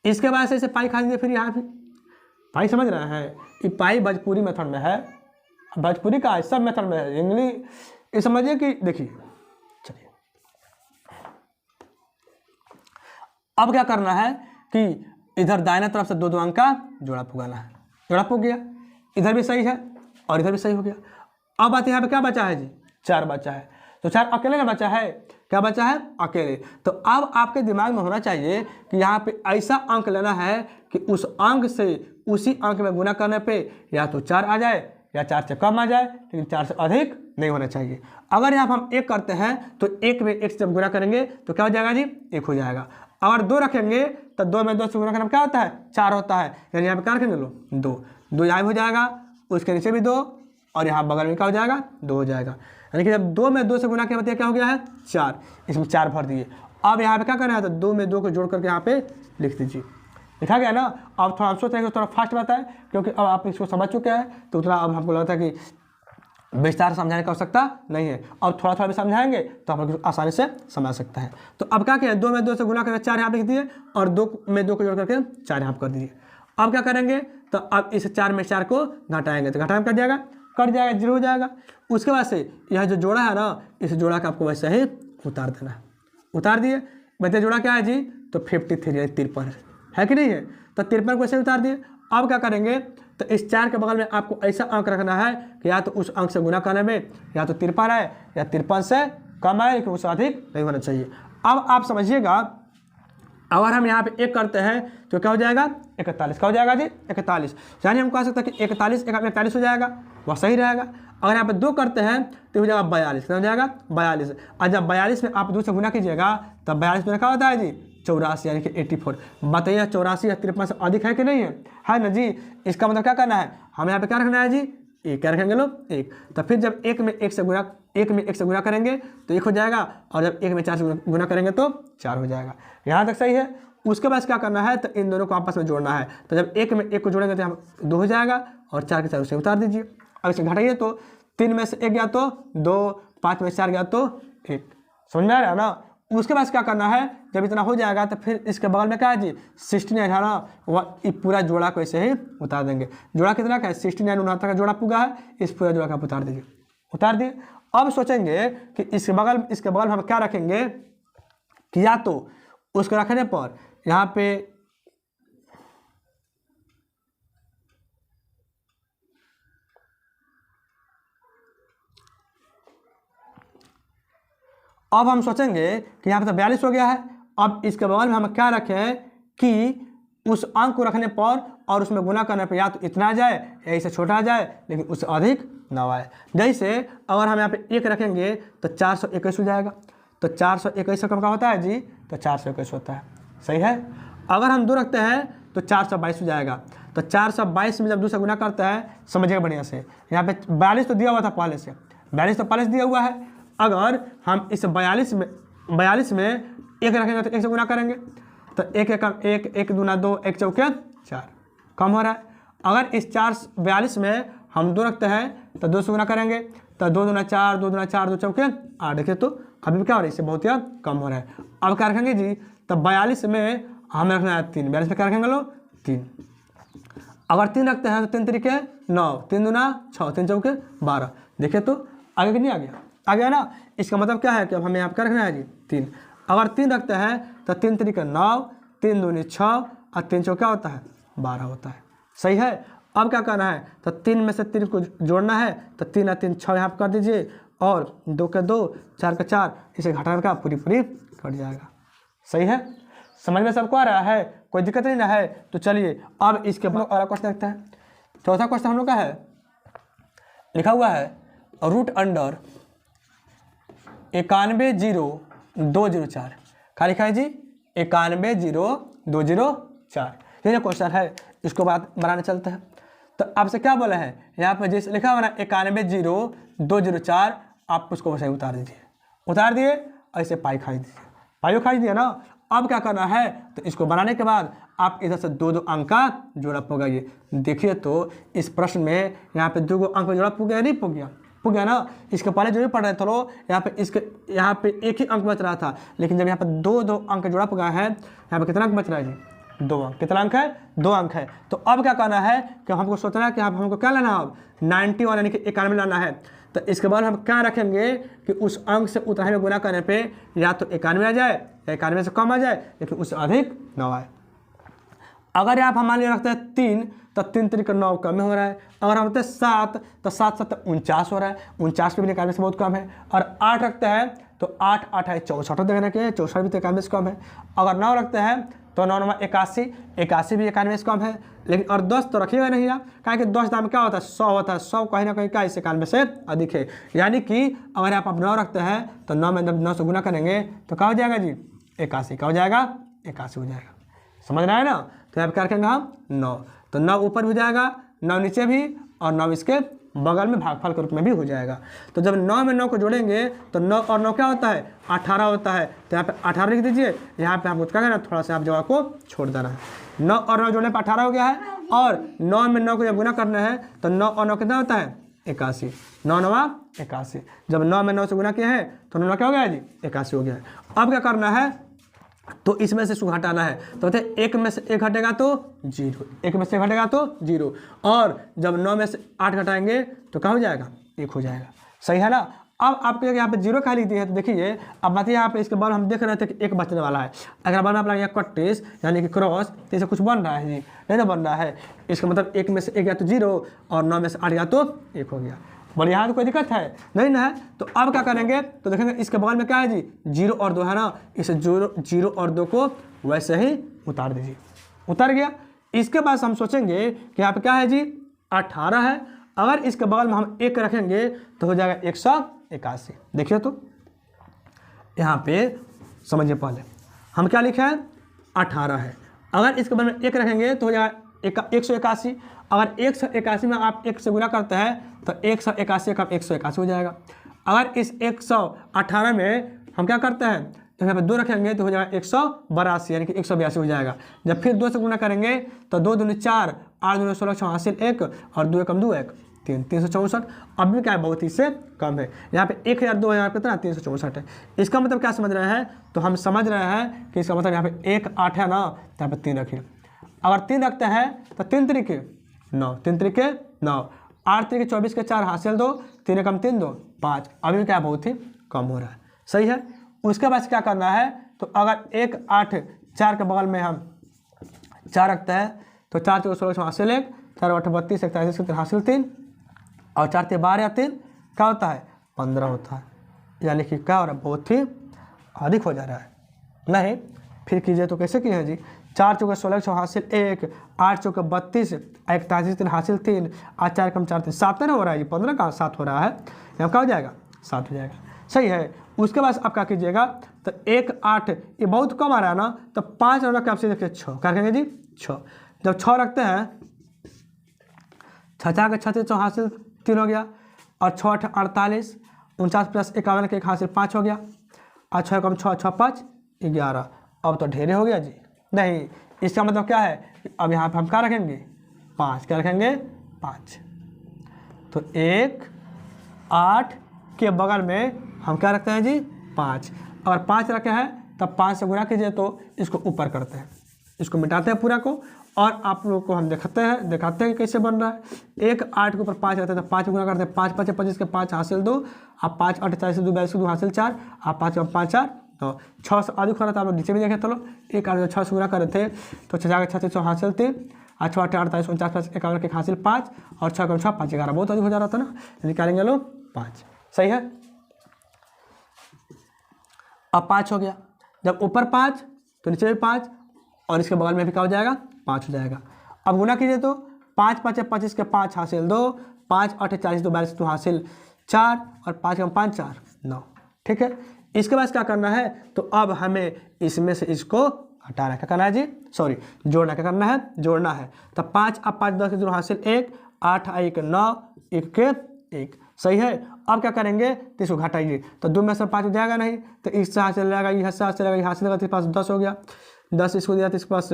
इसके बाद से इसे पाई खा देंगे। फिर यहाँ पे पाई समझ रहे हैं, ये पाई भोजपुरी मेथड में है, भोजपुरी का सब मेथड में है, इंग्लिश ये समझिए कि देखिए। चलिए, अब क्या करना है कि इधर दाहिने तरफ से 2 अंक का जोड़ा पुगाना है। जोड़ा पुग गया, इधर भी सही है और इधर भी सही हो गया। अब बात यहाँ पे क्या बचा है जी, 4 बचा है। तो 4 अकेले ना बचा है, क्या बचा है, अकेले। तो अब आपके दिमाग में होना चाहिए कि यहाँ पे ऐसा अंक लेना है कि उस अंक से उसी अंक में गुना करने पे या तो 4 आ जाए या 4 से कम आ जाए, लेकिन 4 से अधिक नहीं होना चाहिए। अगर यहाँ पर हम 1 करते हैं तो 1 में 1 से जब गुना करेंगे तो क्या हो जाएगा जी, 1 हो जाएगा। अगर 2 रखेंगे तो 2 में 2 से गुना करना क्या होता है, 4 होता है। यानी यहाँ पे क्या रखेंगे, लो 2 यहाँ हो जाएगा, उसके नीचे भी 2 और यहाँ बगल में क्या हो जाएगा, 2 हो जाएगा। यानी कि जब 2 में 2 से गुना किया बताइए क्या हो गया है, 4। इसमें 4 भर दिए। अब यहाँ पे क्या करना है, तो 2 में 2 को जोड़ करके यहाँ पे लिख दीजिए। लिखा गया ना। अब थोड़ा हम सोच रहे हैं कि थोड़ा फास्ट बताए, क्योंकि अब आप इसको समझ चुके हैं तो उतना अब हमको लगता है कि विस्तार समझाने की आवश्यकता नहीं है। और थोड़ा थोड़ा भी समझाएंगे तो हम लोग आसानी से समझ सकते हैं। तो अब क्या किया, 2 में 2 से गुना करके 4 यहाँ लिख दिए और 2 में 2 को जोड़ करके 4 यहाँ कर दीजिए। अब क्या करेंगे, तो अब इस 4 में 4 को घटाएंगे तो घटाएं कर जाएगा, कट जाएगा, 0 हो जाएगा। उसके बाद से यह जो जोड़ा है ना, इस जोड़ा का आपको वैसे ही उतार देना है। उतार दिए, बताइए जोड़ा क्या है जी, तो 53 है, 53 है कि नहीं है। तो 53 को वैसे उतार दिए। अब क्या करेंगे, तो इस 4 के बगल में आपको ऐसा अंक रखना है कि या तो उस अंक से गुना करने में या तो 53 है या 53 से कम है, लेकिन उससे अधिक नहीं होना चाहिए। अब आप समझिएगा, अगर हम यहाँ पे 1 करते हैं तो क्या हो जाएगा, 41। क्या हो जाएगा जी, 41। यानी हम कह सकते हैं कि 41 हो जाएगा, वह सही रहेगा। अगर यहाँ पे 2 करते हैं तो हो जाएगा 42। क्या हो जाएगा, 42। और जब 42 में आप 2 से गुना कीजिएगा तब 42 में क्या होता है जी, 84, यानी कि 84। बताइए 84 या 53 से अधिक है कि नहीं है ना जी। इसका मतलब क्या करना है, हमें यहाँ पे क्या रखना है जी, 1 क्या रखेंगे लोग, 1। तो फिर जब 1 में 1 से गुना करेंगे तो 1 हो जाएगा, और जब 1 में 4 से गुना करेंगे तो 4 हो जाएगा। यहाँ तक सही है। उसके बाद क्या करना है, तो इन दोनों को आपस में जोड़ना है। तो जब 1 में 1 को जोड़ेंगे तो यहाँ 2 हो जाएगा, और 4 के 4 उसे उतार दीजिए। अब इसे घटाइए तो 3 में से 1 गया तो 2, 5 में 4 गया तो 1। समझ में आ रहा है ना। उसके बाद क्या करना है, जब इतना हो जाएगा तो फिर इसके बगल में क्या है जी, 69 है ना, वह पूरा जोड़ा को ऐसे ही उतार देंगे। जोड़ा कितना का है, 69 69 का जोड़ा पूरा है, इस पूरा जोड़ा का उतार दीजिए। उतार दिए। अब सोचेंगे कि इसके बगल में हम क्या रखेंगे, कि या तो उसको रखने पर यहाँ पे अब हम सोचेंगे कि यहाँ पे तो 42 हो गया है। अब इसके बगल में हम क्या रखें कि उस अंक को रखने पर और उसमें गुना करने पर या तो इतना आ जाए या इससे छोटा आ जाए, लेकिन उससे अधिक ना आए। जैसे अगर हम यहाँ पे 1 रखेंगे तो 421 हो जाएगा। तो 421 से कम का होता है जी, तो 421 होता है, सही है। अगर हम 2 रखते हैं तो 422 हो जाएगा। तो 422 में जब 2 से गुना करता है, समझिएगा बढ़िया से, यहाँ पे 42 तो दिया हुआ था पहले से, 42 तो पहले से दिया हुआ है। अगर हम इस 42 में 1 रखेंगे तो 1 से गुना करेंगे तो 1 कम 1, 1 दूना 2, 1 चौके 4, कम हो रहा है। अगर इस 42 में हम 2 रखते हैं तो 2 से गुना करेंगे तो 2 दूना 4, 2 दूना 4, 2 चौके 8। देखिए तो अभी भी क्या हो रहा है, इससे बहुत ही कम हो रहा है। अब क्या रखेंगे जी, तो 42 में हमें रखना है 3। 42 में क्या रखेंगे लोग, 3। अगर 3 रखते हैं तो 3 तरीके 9, 3 दूना 6, 3 चौके 12। देखिए तो आगे कि नहीं आ गया ना। इसका मतलब क्या है कि अब हमें यहाँ क्या रखना है जी, 3। अगर 3 रखते हैं तो 3 तरीके 9, 3 दूनी 6 और 3 चौके क्या होता है, 12 होता है, सही है। अब क्या करना है, तो 3 में से 3 को जोड़ना है, तो 3 और 3 6 यहाँ पर कर दीजिए, और 2 के 2, 4 के 4, इसे घटाने का पूरी कट जाएगा, सही है। समझ में सबको आ रहा है, कोई दिक्कत नहीं ना है। तो चलिए अब इसके बाद अगला क्वेश्चन देखते हैं। चौथा क्वेश्चन हम लोग का है, लिखा हुआ है रूट अंडर 91,0204। क्या लिखा है जी, 91,0204। ये क्वेश्चन है, इसको बात बनाने चलते हैं। तो आपसे क्या बोला है, यहाँ पे जैसे लिखा हुआ ना 91,0204, आप उसको वैसे उतार दीजिए। उतार दिए, ऐसे पाई खाई दीजिए, पाई खाई दिया ना। अब क्या करना है, तो इसको बनाने के बाद आप इधर से 2 अंक का जोड़ा पुगाइए। देखिए तो इस प्रश्न में यहाँ पे 2 अंक का जोड़ा पुग नहीं पुग गया ना। इसके पहले जो भी पढ़ रहे थे लोग, यहाँ पे 1 ही अंक बच रहा था, लेकिन जब यहाँ पे 2 अंक का जोड़ा पुगा है, यहाँ पे कितना अंक बच रहा है जी, 2 अंक। कितना अंक है, 2 अंक है। तो अब क्या करना है कि हमको सोचना है कि हमको क्या लेना है, अब 91 यानी कि 91 लाना है। तो इसके बाद हम क्या रखेंगे कि उस अंक से उतना में गुना करने पे या तो 91 आ जाए या 91 से कम आ जाए, लेकिन उससे अधिक ना आए। अगर आप हमारे लिए रखते हैं 3 तो 3 3 का 9 कम हो रहा है। अगर हम रखते हैं 7 तो 7 7 49 हो रहा है, 49 पे भी निकालने से बहुत कम है। और 8 रखते हैं तो 8 8 है 64 देखने के, 64 भी निकालने से कम है। अगर 9 रखते हैं तो 9 9 81, 81 भी निकालने से कम है। लेकिन और 10 तो रखिएगा नहीं आप, क्या कि 10 दाम क्या होता है 100 होता है, 100 कहीं ना कहीं क्या इस 91 से अधिक है। यानी कि अगर आप 9 रखते हैं तो 9 में जब 9 से गुना करेंगे तो क्या हो जाएगा जी 81, क्या हो जाएगा 81 हो जाएगा। समझ रहा है ना। तो यहाँ पे क्या रखेंगे हम 9, तो 9 ऊपर भी जाएगा, 9 नीचे भी, और 9 इसके बगल में भागफल के रूप में भी हो जाएगा। तो जब 9 में 9 को जोड़ेंगे तो 9 और 9 क्या होता है 18 होता है। तो यहाँ पे 18 लिख दीजिए, यहाँ पे आपको क्या करना है थोड़ा सा आप जवाब को छोड़ देना है। 9 और 9 जोड़ने पर 18 हो गया है, और 9 में 9 को जब गुना करना है तो 9 और 9 कितना होता है 81, 9 9 81। जब 9 में 9 से गुना किया है तो 9 क्या हो गया जी 81 हो गया है। अब क्या करना है तो इसमें से हटाना है, तो कहते हैं 1 में से 1 घटेगा तो 0, 1 में से 1 घटेगा तो 0, और जब 9 में से 8 घटाएंगे तो क्या हो जाएगा 1 हो जाएगा। सही है ना। अब आपके यहाँ पे 0 क्या लिख दी है तो देखिए, अब बात यहाँ पे इसके बाद हम देख रहे थे कि 1 बचने वाला है। अगर बाद में आप यहाँ कट्टेस यानी कि क्रॉस तो इसे कुछ बन रहा है जी, नहीं ना बन रहा है। इसका मतलब 1 में से 1 गया तो 0, और 9 में से 8 गया तो 1 हो गया। बोले यहाँ तो कोई दिक्कत है नहीं ना है। तो अब क्या करेंगे तो देखेंगे इसके बगल में क्या है जी 0 और 2 है ना, इस 0 और 2 को वैसे ही उतार दीजिए, उतर गया। इसके बाद हम सोचेंगे कि यहाँ पे क्या है जी 18 है, अगर इसके बगल में हम 1 रखेंगे तो हो जाएगा 181। देखिए तो यहाँ पे समझिए, पहले हम क्या लिखे हैं 18 है, अगर इसके बगल में 1 रखेंगे तो हो जाएगा 181। अगर 181 में आप 1 से गुना करते हैं तो 181 का 181 हो जाएगा। अगर इस 118 में हम क्या करते हैं तो यहाँ पे 2 रखेंगे तो हो जाएगा 182, यानी कि 182 हो जाएगा। जब फिर 2 से गुना करेंगे तो 2 दूनी 4, 8 दूनी 16, 6 हासिल 1, और 2 एकम 2 1 3, 364। अब भी क्या है बहुत ही से कम है। यहाँ पे 1000 2000 कितना 364 है। इसका मतलब क्या समझ रहे हैं तो हम समझ रहे हैं कि इसका मतलब यहाँ पे 1 8 है ना, तो यहाँ पे 3 रखिए। अगर 3 रखते हैं तो 3 तरीके 9, 3 तरीके 9, 8 तरीके 24 के 4 हासिल 2, 3 एकम 3 2 5। अभी क्या बहुत ही कम हो रहा है। सही है। उसके बाद क्या करना है तो अगर 1 8 4 के बगल में हम 4 रखते हैं तो 4 4 16 हासिल 1, 4 8 32 41 हासिल 3, और 4 3 12 या 3 क्या होता है 15 होता है। यानी कि क्या हो रहा है बहुत ही अधिक हो जा रहा है। नहीं फिर कीजिए तो कैसे किए हैं जी 4 चौके 16 हासिल 1, 8 चौके 32 41 3 हासिल 3, 8 4 कम 4 3 7 नहीं हो रहा है जी 15 का 7 हो रहा है। यहाँ क्या हो जाएगा 7 हो जाएगा। सही है। उसके बाद आप क्या कीजिएगा तो 1 8 ये बहुत कम आ रहा है ना, तो 5 रख के आपसे देखिए 6 क्या रखेंगे जी 6। जब 6 रखते हैं 6 4 के 36 हासिल 3 हो गया, और 6 8 48, 49 प्लस 51 के 1 हासिल 5 हो गया, और 6 कम 6 6 5 11। अब तो ढेरे हो गया जी। नहीं इसका मतलब क्या है अब यहाँ पे हम क्या रखेंगे 5, क्या रखेंगे 5। तो 1 8 के बगल में हम क्या रखते हैं जी 5। अगर 5 रखे हैं तब 5 से गुणा कीजिए तो इसको ऊपर करते हैं, इसको मिटाते हैं पूरा को, और आप लोगों को हम दिखाते हैं कैसे बन रहा है। 1 8 के ऊपर 5 रहता है तो 5 गुना करते हैं, 5 5 25 के 5 हासिल 2, आप 5 8 40 2 42 2 हासिल 4, आप 5 5 4 तो 6 से अधिक हो रहा था। आप लोग नीचे भी देखे चलो 1 8 6 से गुना कर रहे थे तो 6 4 36 हासिल 3, 8 8 48 49 प्लस 51 के हासिल 5, और 6 कम 6 5 11 बहुत अधिक हो जा रहा था ना, निकालेंगे लोग 5। सही है। अब 5 हो गया, जब ऊपर 5 तो नीचे भी 5, और इसके बगल में भी क्या हो जाएगा 5 हो जाएगा। अब गुना कीजिए तो 5 5 25 के 5 हासिल 2, 5 8 40 2 42 2 हासिल 4, और 5 कम 5 4 9। ठीक है। इसके बाद क्या करना है तो अब हमें इसमें से इसको हटाना, क्या करना है जी सॉरी जोड़ना, क्या करना है जोड़ना है। तो 5 अब 5 10 के 2 हासिल 1, 8 1 9 1 के 1। सही है। अब क्या करेंगे तो इसको घटाइए तो 2 में से 5 हो जाएगा नहीं, तो इससे हासिल जाएगा, ये हासिल जाएगा, ये हासिल इसके पास 10 हो गया, 10 इसको दिया तो इसके पास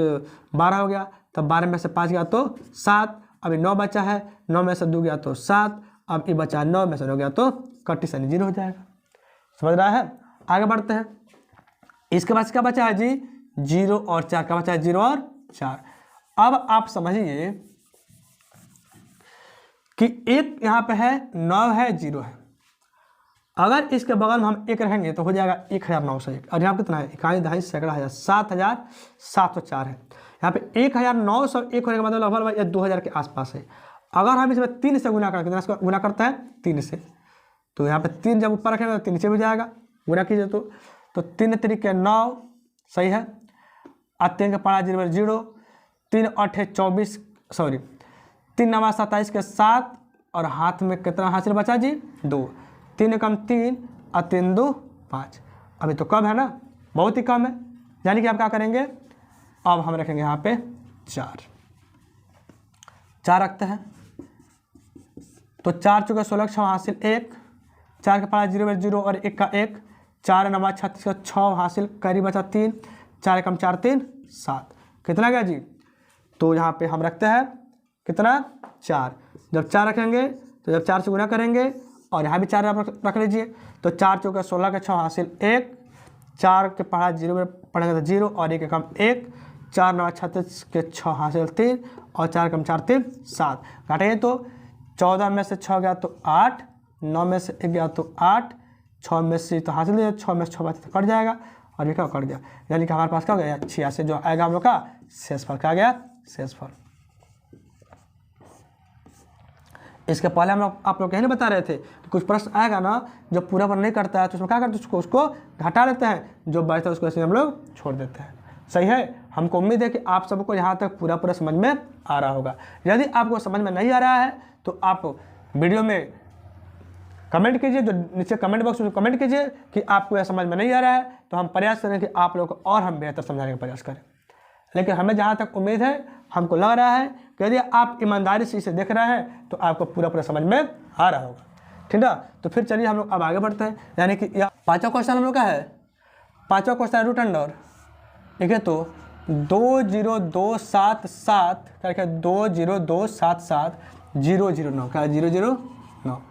12 हो गया, तब 12 में से 5 गया तो 7, अभी 9 बचा है, 9 में से 2 गया तो 7, अब ये बचा 9 में से 9 गया तो कट्टी सनी 0 हो जाएगा। समझ रहा है। आगे बढ़ते हैं। इसके बाद क्या बचा है जी 0 और 4, क्या बचा है 0 और 4। अब आप समझिए कि एक यहाँ पे है 9 है 0 है, अगर इसके बगल में हम एक रखेंगे तो हो जाएगा 1901, और यहाँ कितना है, इकाई दहाई सैकड़ा हज़ार, 7704 है। यहाँ पे 1901 होने का मतलब लगभग या 2000 के आसपास है। अगर हम इसमें 3 से गुना करते हैं, गुना करता है 3 से, तो यहाँ पे 3 जब ऊपर रखेंगे तो 3 नीचे भी जाएगा, गुना कीजिए तो 3 3 9 सही है, और 3 का पारा 0 0, 3 8 24, सॉरी 3 9 27 के 7, और हाथ में कितना हासिल बचा जी 2, 3 कम 3 और 3 2 5। अभी तो कम है ना, बहुत ही कम है, यानी कि आप क्या करेंगे, अब हम रखेंगे यहाँ पे 4 रखते हैं, तो 4 चौके 16 6 हासिल 1, 4 का पारा 0 0 और 1 का 1, 4 9 36 का 6 हासिल, करीब बचा 3, 4 कम 4 3 7, कितना गया जी, तो यहाँ पे हम रखते हैं कितना 4। जब 4 रखेंगे तो जब 4 से गुना करेंगे, और यहाँ भी 4 रख लीजिए, तो 4 चौके 16 के 6 हासिल 1, 4 के पढ़ा 0 में पढ़ेंगे तो 0 और 1 कम 1, 4 9 36 के 6 हासिल 3, और 4 कम 4 3 7, घटाइए तो 14 में से 6 गया तो 8, 9 में से 1 गया तो 8, 6 में से तो हासिल नहीं, 6 में से 6 बात तो कट जाएगा, और ये क्या कट गया, यानी कि हमारे पास क्या हो गया 86, जो आएगा हम लोग का शेषफल, क्या गया शेषफल। इसके पहले हम लोग आप लोग कहीं नहीं बता रहे थे कि कुछ प्रश्न आएगा ना जो पूरा पर नहीं करता है तो उसमें क्या करते हैं, उसको घटा लेते हैं, जो बचता है उसको ऐसे हम लोग छोड़ देते हैं। सही है, हमको उम्मीद है कि आप सबको यहाँ तक पूरा समझ में आ रहा होगा। यदि आपको समझ में नहीं आ रहा है तो आप वीडियो में कमेंट कीजिए, जो नीचे कमेंट बॉक्स में कमेंट कीजिए कि आपको यह समझ में नहीं आ रहा है, तो हम प्रयास करें कि आप लोगों को और हम बेहतर समझाने का प्रयास करें। लेकिन हमें जहाँ तक उम्मीद है, हमको लग रहा है कि यदि आप ईमानदारी से इसे देख रहे हैं तो आपको पूरा समझ में आ रहा होगा। ठीक है, तो फिर चलिए हम लोग अब आगे बढ़ते हैं। यानी कि यह 5वां क्वेश्चन हम लोग का है, 5वां क्वेश्चन रूट अंडर, ठीक है, तो 20277 करके 20277 क्या 009,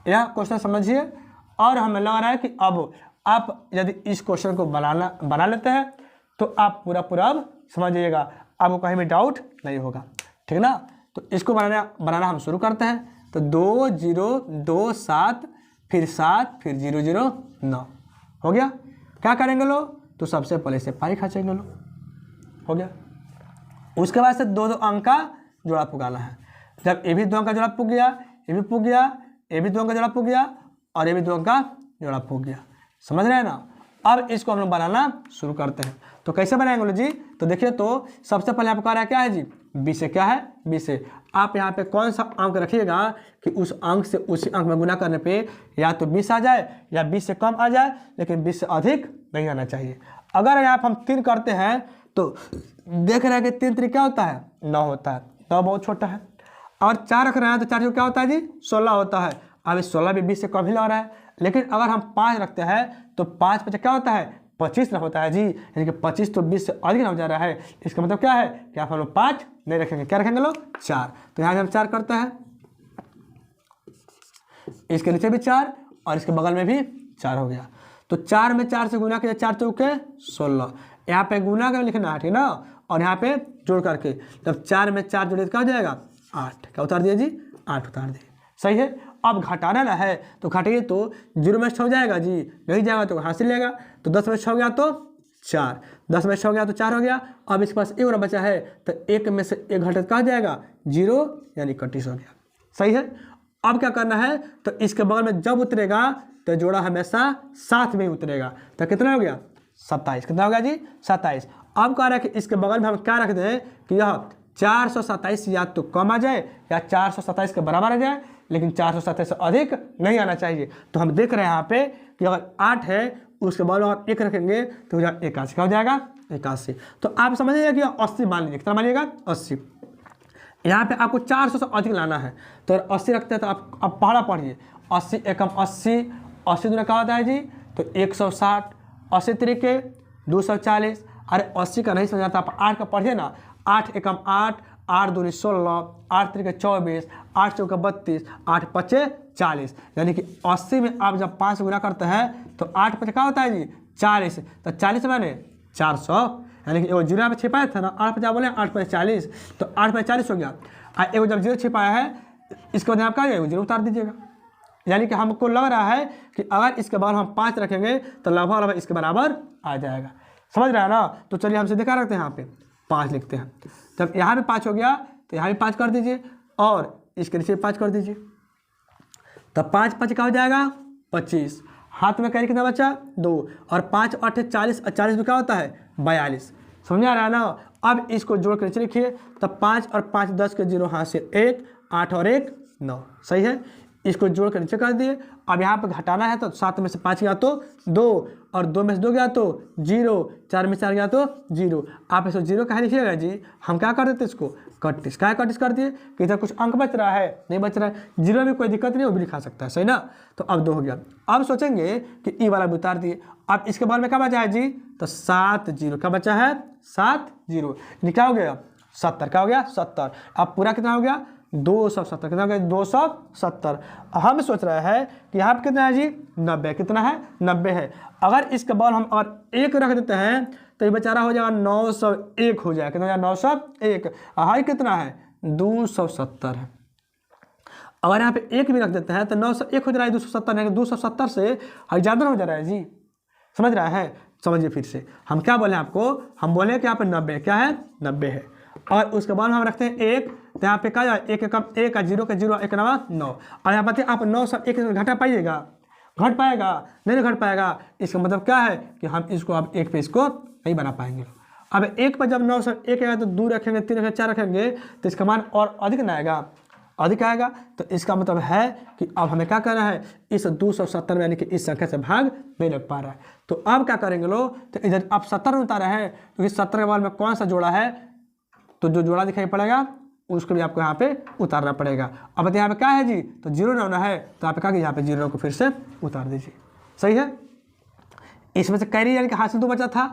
यह क्वेश्चन समझिए। और हमें लग रहा है कि अब आप यदि इस क्वेश्चन को बना लेते हैं तो आप पूरा अब समझिएगा, आपको कहीं भी डाउट नहीं होगा। ठीक ना, तो इसको बनाना हम शुरू करते हैं। तो 2027 फिर 7 फिर 009 हो गया। क्या करेंगे लोग, तो सबसे पहले से पाई खींचेंगे लोग, हो गया। उसके बाद से 2 अंक का जोड़ा पुगाना है। जब ये भी 2 अंक का जोड़ा पुग गया, ये भी पुग गया, ये भी 2 अंक का जोड़ा पुग गया, और ये भी 2 अंक का जोड़ा पुग गया। समझ रहे हैं ना। अब इसको हम लोग बनाना शुरू करते हैं। तो कैसे बनाएंगे जी, तो देखिए, तो सबसे पहले आपको कह रहा है क्या है जी, 20 से, क्या है 20 से। आप यहाँ पे कौन सा अंक रखिएगा कि उस अंक से उसी अंक में गुना करने पे या तो 20 आ जाए या 20 से कम आ जाए, लेकिन 20 से अधिक नहीं आना चाहिए। अगर यहाँ पर हम 3 करते हैं तो देख रहे हैं कि 3 3 क्या होता है 9 होता है, 9 बहुत छोटा है। और 4 रख रहे हैं तो 4 क्या होता है जी 16 होता है। अब 16 भी 20 से कम ही लग रहा है। लेकिन अगर हम 5 रखते हैं तो 5 5 क्या होता है 25 ना होता है जी, यानी कि 25 तो 20 से अधिक ना हो जा रहा है। इसका मतलब क्या है कि आप हम लोग 5 नहीं रखेंगे, क्या रखेंगे लोग 4। तो यहाँ से हम 4 करते हैं, इसके नीचे भी 4 और इसके बगल में भी 4 हो गया। तो 4 में 4 से गुना किया, 4 चौके 16, यहाँ पे गुना कर लिखना है, ठीक ना, और यहाँ पे जोड़ करके जब 4 में 4 जोड़े तो क्या हो जाएगा 8, क्या उतार दिया जी 8 उतार दिए। सही है। अब घटाना ना है तो घटाइए, तो 0 में 6 हो जाएगा जी, नहीं जाएगा तो हासिल लेगा। तो 10 में 6 हो गया तो 4, 10 में 6 हो गया तो 4 हो गया। अब इसके पास 1 और बचा है तो 1 में से 1 घटे कहा जाएगा 0, यानी 31 हो गया। सही है। अब क्या करना है, तो इसके बगल में जब उतरेगा तो जोड़ा हमेशा साथ में ही उतरेगा। तो कितना हो गया 27, कितना हो गया जी 27। अब कह रहा है कि इसके बगल में हम क्या रख दें कि यह 427 या तो कम आ जाए या 427 के बराबर आ जाए, लेकिन 427 से अधिक नहीं आना चाहिए। तो हम देख रहे हैं यहाँ पे कि अगर 8 है उसके बाद अगर 1 रखेंगे तो 81, क्या हो जाएगा 81। तो आप समझिएगा कि 80 मान लीजिए, कितना मानिएगा 80। यहाँ पे आपको 400 से अधिक लाना है तो 80 रखते हैं। तो आप पहला पढ़िए, 80 एकम 80, 80 दूना क्या होता है जी तो 160, 80 तरीके 240। अरे 80 का नहीं समझ आता, आप 8 का पढ़िए ना, 8 एकम 8, 8 दूनी 16, 8 तरीके 24, 8 चौका 32, 8 पचे 40। यानी कि 80 में आप जब 5 गुना करते हैं तो 8 पचे क्या होता है जी 40। तो 40 माने 400, यानी कि वो 0 पे छिपाया था ना, 8 50 बोले 8 पचे 40, तो 8 पचे 40 हो गया। और एगो जब 0 छिपाया है इसके बाद आप क्या 0 उतार दीजिएगा, यानी कि हमको लग रहा है कि अगर इसके बगल हम 5 रखेंगे तो लगभग इसके बराबर आ जाएगा। समझ रहा है ना। तो चलिए हम सीधे क्या रखते हैं, यहाँ पे 5 लिखते हैं। जब यहाँ पे 5 हो गया तो यहाँ भी 5 कर दीजिए और इसके नीचे 5 कर दीजिए। तब 5 5 क्या हो जाएगा 25। हाथ में कैरी कितना बचा 2 और 5 8 40 और 40 में क्या होता है 42। समझ आ रहा है ना। अब इसको जोड़ कर नीचे लिखिए। तब 5 और 5 10 के 0 हाथ से 1 8 और 1 9 सही है। इसको जोड़ कर नीचे कर दिए। अब यहाँ पर घटाना है तो 7 में से 5 गया तो 2 और 2 में से 2 गया तो 0, 4 में से 4 गया तो 0। आप इसको 0 कहाँ लिखिएगा जी, हम क्या कर देते इसको 31। क्या 31 कर दिए कि इधर कुछ अंक बच रहा है, नहीं बच रहा है। 0 में कोई दिक्कत नहीं, वो भी लिखा सकता है सही ना। तो अब 2 हो गया। अब सोचेंगे कि ई वाला भी उतार दिए। अब इसके बाद में क्या बचा है जी, तो 7 0 क्या बचा है 7 0 क्या हो गया 70। क्या हो गया 70। अब पूरा कितना हो गया 270। कितना हो गया 270। हम सोच रहे हैं कि यहाँ पे कितना है जी 90। कितना है 90 है। अगर इसके बाद हम और 1 रख देते हैं तो ये बेचारा हो जाएगा 901 हो जाएगा। कितना हो जाएगा 901। हाई कितना है 270 है। अगर यहाँ पे 1 भी रख देते हैं तो 901 हो जा रहा है 270 नहीं, 270 से ज़्यादा हो जा रहा है जी। समझ रहा है। समझिए फिर से हम क्या बोले आपको, हम बोले कि यहाँ पे 90 क्या है 90 है। और उसके बाद हम रखते हैं 1 तो यहाँ पे क्या जाए 1 कम 1 का 0 का 0 1 नवा 9। और यहाँ पर आप 9 सब 1 घटा पाइएगा, घट पाएगा नहीं घट पाएगा। इसका मतलब क्या है कि हम इसको अब 1 पे इसको नहीं बना पाएंगे। अब 1 पर जब 9 सब 1 आएगा तो 2 रखेंगे 3 रखेंगे 4 रखेंगे तो इसका मान और अधिक ना आएगा, अधिक आएगा। तो इसका मतलब है कि अब हमें क्या करना है, इस 270 यानी कि इस संख्या से भाग नहीं लग पा रहा है। तो अब क्या करेंगे लोग, तो इधर आप 70 उतारा है क्योंकि 70 के बाद में कौन सा जोड़ा है, तो जो जोड़ा दिखाई पड़ेगा उसको भी आपको यहाँ पे उतारना पड़ेगा। अब यहाँ पे क्या है जी, तो 0 9 है तो आप क्या यहाँ पे 0 को फिर से उतार दीजिए। सही है। इसमें से कैरी यानी कि हासिल 2 बचा था,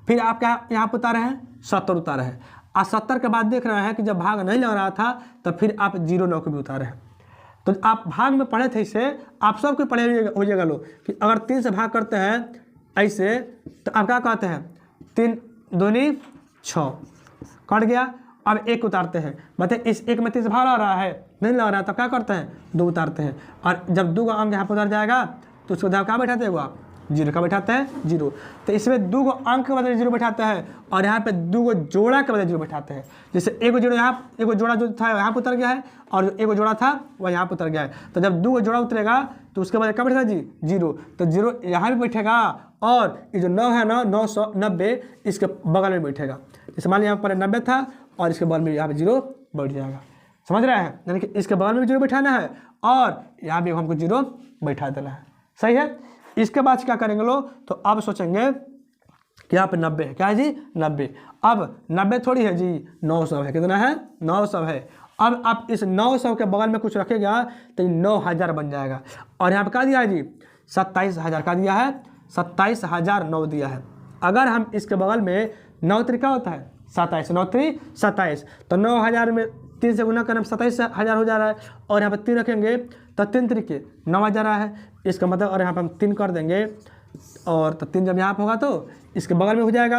फिर आप क्या यहाँ पे उतारे हैं 70 उतारे हैं। और 70 के बाद देख रहे हैं कि जब भाग नहीं लग रहा था तो फिर आप 0 9 को भी उतारे हैं। तो आप भाग में पढ़े थे इसे, आप सबको पढ़े होइएगा लोग कि अगर 3 से भाग करते हैं ऐसे तो आप क्या कहते हैं 3 दूनी 6 कट गया। अब 1 उतारते हैं, मतलब इस 1 में 3 से भाग लग रहा है नहीं लग रहा है तो क्या करते हैं 2 उतारते हैं। और जब 2 का अंक यहाँ पर उतर जाएगा तो उसको क्या बैठाते हैं वो आप 0 का बैठाते हैं 0। तो इसमें 2 अंक के बदले 0 बैठाते हैं और यहाँ पे 2 जोड़ा के बदले 0 बैठाते हैं। जैसे 1 जोड़ा यहाँ, 1 जोड़ा जो था यहाँ पर उतर गया है और जो 1 जोड़ा था वह यहाँ पर उतर गया है। तो जब 2 जोड़ा उतरेगा तो उसके बाद क्या बैठेगा जी 0। तो 0 यहाँ भी बैठेगा और ये जो 9 है ना 990 इसके बगल में बैठेगा। जैसे मान लीजिए यहाँ पर 90 था और इसके बगल में यहाँ पे 0 बैठ जाएगा। समझ रहे हैं, यानी कि इसके बगल में भी 0 बैठाना है और यहाँ भी हमको 0 बैठा देना है। सही है। इसके बाद क्या करेंगे लोग, तो अब सोचेंगे कि यहाँ पे 90 है। क्या है जी 90। अब 90 थोड़ी है जी 900 है। कितना है 900 है। अब आप इस 900 के बगल में कुछ रखेगा तो 9000 बन जाएगा। और यहाँ पे क्या दिया है जी 27000 का दिया है 27009 दिया है। अगर हम इसके बगल में 9 तरीका होता है 27 9 3 27 तो 9000 में 3 से गुना करने 27000 हो जा रहा है। और यहाँ पर 3 रखेंगे तो 3 तरीके 9000 है इसका मतलब। और यहाँ पर हम 3 कर देंगे और तो 3 जब यहाँ पर होगा तो इसके बगल में हो जाएगा।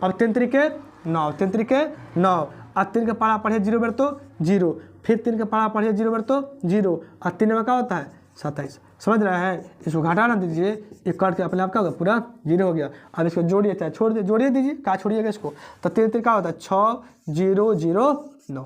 अब 3 तरीके 9 3 तरीके 9 और 3 का पारा पढ़े 0 बार तो 0, फिर 3 का पारा पढ़े 0 बार तो 0 और 3 में क्या होता है 27। समझ रहे हैं। इसको घटा ना दीजिए, ये कट के अपने आप का होगा पूरा 0 हो गया। अब इसको जोड़िए चाहे छोड़ दीजिए, जोड़िए दीजिए क्या छोड़िएगा इसको। तो 3 तरीका होता है 6 0 0 9।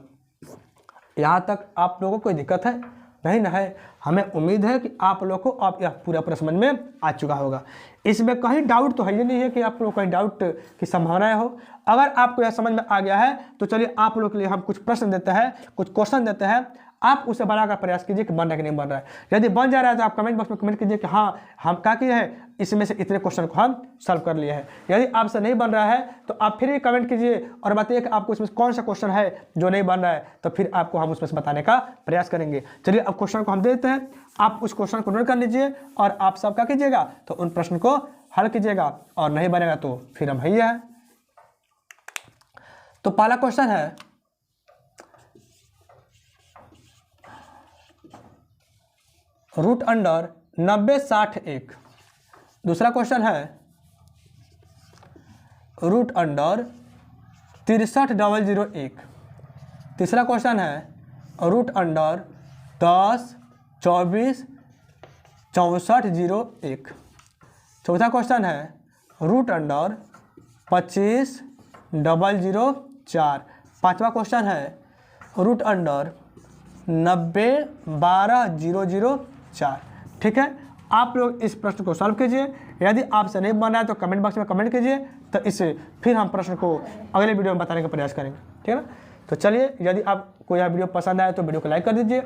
यहाँ तक आप लोगों को कोई दिक्कत है नहीं ना है। हमें उम्मीद है कि आप लोगों को अब यह पूरा समझ में आ चुका होगा। इसमें कहीं डाउट तो है ही नहीं है कि आप लोग कहीं डाउट की संभावनाएं हो। अगर आपको यह समझ में आ गया है तो चलिए आप लोग के लिए हम कुछ प्रश्न देते हैं, कुछ क्वेश्चन देते हैं, आप उसे बनाकर प्रयास कीजिए कि बन रहा है कि नहीं बन रहा है। यदि बन जा रहा है तो आप कमेंट बॉक्स में कमेंट कीजिए कि हाँ हम क्या किए हैं, इसमें से इतने क्वेश्चन को हम सॉल्व कर लिए हैं। यदि आपसे नहीं बन रहा है तो आप फिर भी कमेंट कीजिए और बताइए कि आपको इसमें कौन सा क्वेश्चन है जो नहीं बन रहा है, तो फिर आपको हम उसमें से बताने का प्रयास करेंगे। चलिए अब क्वेश्चन को हम देते हैं, आप उस क्वेश्चन को नोट कर लीजिए और आप सब क्या कीजिएगा तो उन प्रश्न को हल कीजिएगा और नहीं बनेगा तो फिर हम भैया है। तो पहला क्वेश्चन है रूट अंडर 90 60 1। दूसरा क्वेश्चन है रूट अंडर 63 001 1। तीसरा क्वेश्चन है रूट अंडर 10 24 6401। चौथा क्वेश्चन है √25,004। पांचवा क्वेश्चन है √90,12,004। ठीक है, आप लोग इस प्रश्न को सॉल्व कीजिए। यदि आपसे नहीं बन रहा है तो कमेंट बॉक्स में कमेंट कीजिए, तो इससे फिर हम प्रश्न को अगले वीडियो में बताने का प्रयास करेंगे। ठीक है ना, तो चलिए, यदि आपको यह वीडियो पसंद आए तो वीडियो को लाइक कर दीजिए।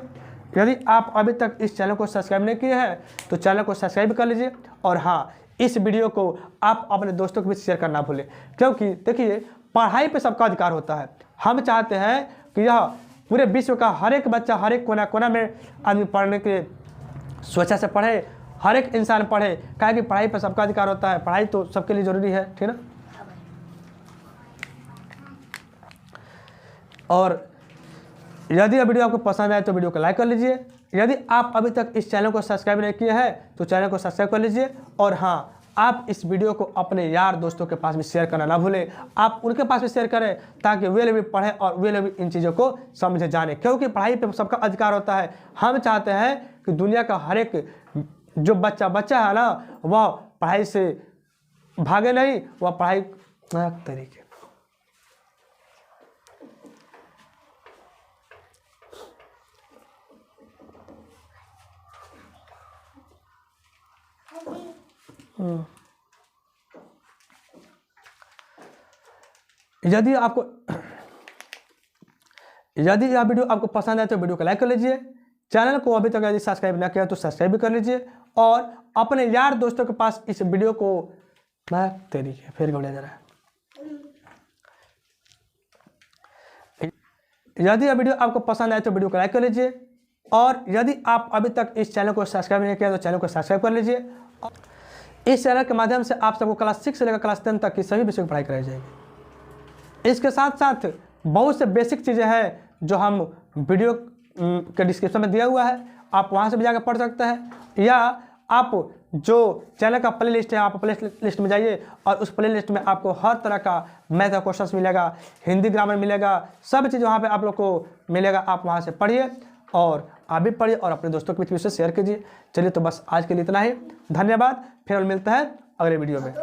यदि आप अभी तक इस चैनल को सब्सक्राइब नहीं किए हैं तो चैनल को सब्सक्राइब कर लीजिए। और हाँ, इस वीडियो को आप अपने दोस्तों के बीच शेयर करना भूलें, क्योंकि देखिए, पढ़ाई पे सबका अधिकार होता है। हम चाहते हैं कि यह पूरे विश्व का हर एक बच्चा, हर एक कोना कोना में आदमी पढ़ने के स्वेच्छा से पढ़े, हर एक इंसान पढ़े, क्या कि पढ़ाई पर सबका अधिकार होता है। पढ़ाई तो सबके लिए ज़रूरी है। ठीक है ना, और यदि यह वीडियो आपको पसंद आए तो वीडियो को लाइक कर लीजिए। यदि आप अभी तक इस चैनल को सब्सक्राइब नहीं किए हैं तो चैनल को सब्सक्राइब कर लीजिए। और हाँ, आप इस वीडियो को अपने यार दोस्तों के पास भी शेयर करना ना भूलें। आप उनके पास भी शेयर करें ताकि वे लोग भी पढ़ें और वे लोग भी इन चीज़ों को समझे जाने, क्योंकि पढ़ाई पे सबका अधिकार होता है। हम चाहते हैं कि दुनिया का हर एक जो बच्चा है ना, वह पढ़ाई से भागे नहीं, वह पढ़ाई तरीके। यदि यह वीडियो आपको पसंद है तो वीडियो को लाइक कर लीजिए। चैनल को अभी तक यदि सब्सक्राइब ना किया तो सब्सक्राइब भी कर लीजिए। और अपने यार दोस्तों के पास इस वीडियो को फिर बोला जा रहा है। यदि यह वीडियो आपको पसंद आए तो वीडियो को लाइक कर लीजिए। और यदि आप अभी तक इस चैनल को सब्सक्राइब नहीं किया तो चैनल को सब्सक्राइब कर लीजिए। इस चैनल के माध्यम से आप सबको क्लास 6 से लेकर क्लास 10 तक की सभी विषयों की पढ़ाई कराई जाएगी। इसके साथ साथ बहुत से बेसिक चीज़ें हैं जो हम वीडियो के डिस्क्रिप्शन में दिया हुआ है, आप वहां से भी जाकर पढ़ सकते हैं। या आप जो चैनल का प्ले लिस्ट है, आप प्ले लिस्ट में जाइए और उस प्ले लिस्ट में आपको हर तरह का मैथ का क्वेश्चन मिलेगा, हिंदी ग्रामर मिलेगा, सब चीज़ वहाँ पे आप लोग को मिलेगा। आप वहाँ से पढ़िए और आप भी पढ़िए और अपने दोस्तों के बीच में शेयर कीजिए। चलिए, तो बस आज के लिए इतना ही। धन्यवाद, फिर मिलता है अगले वीडियो में।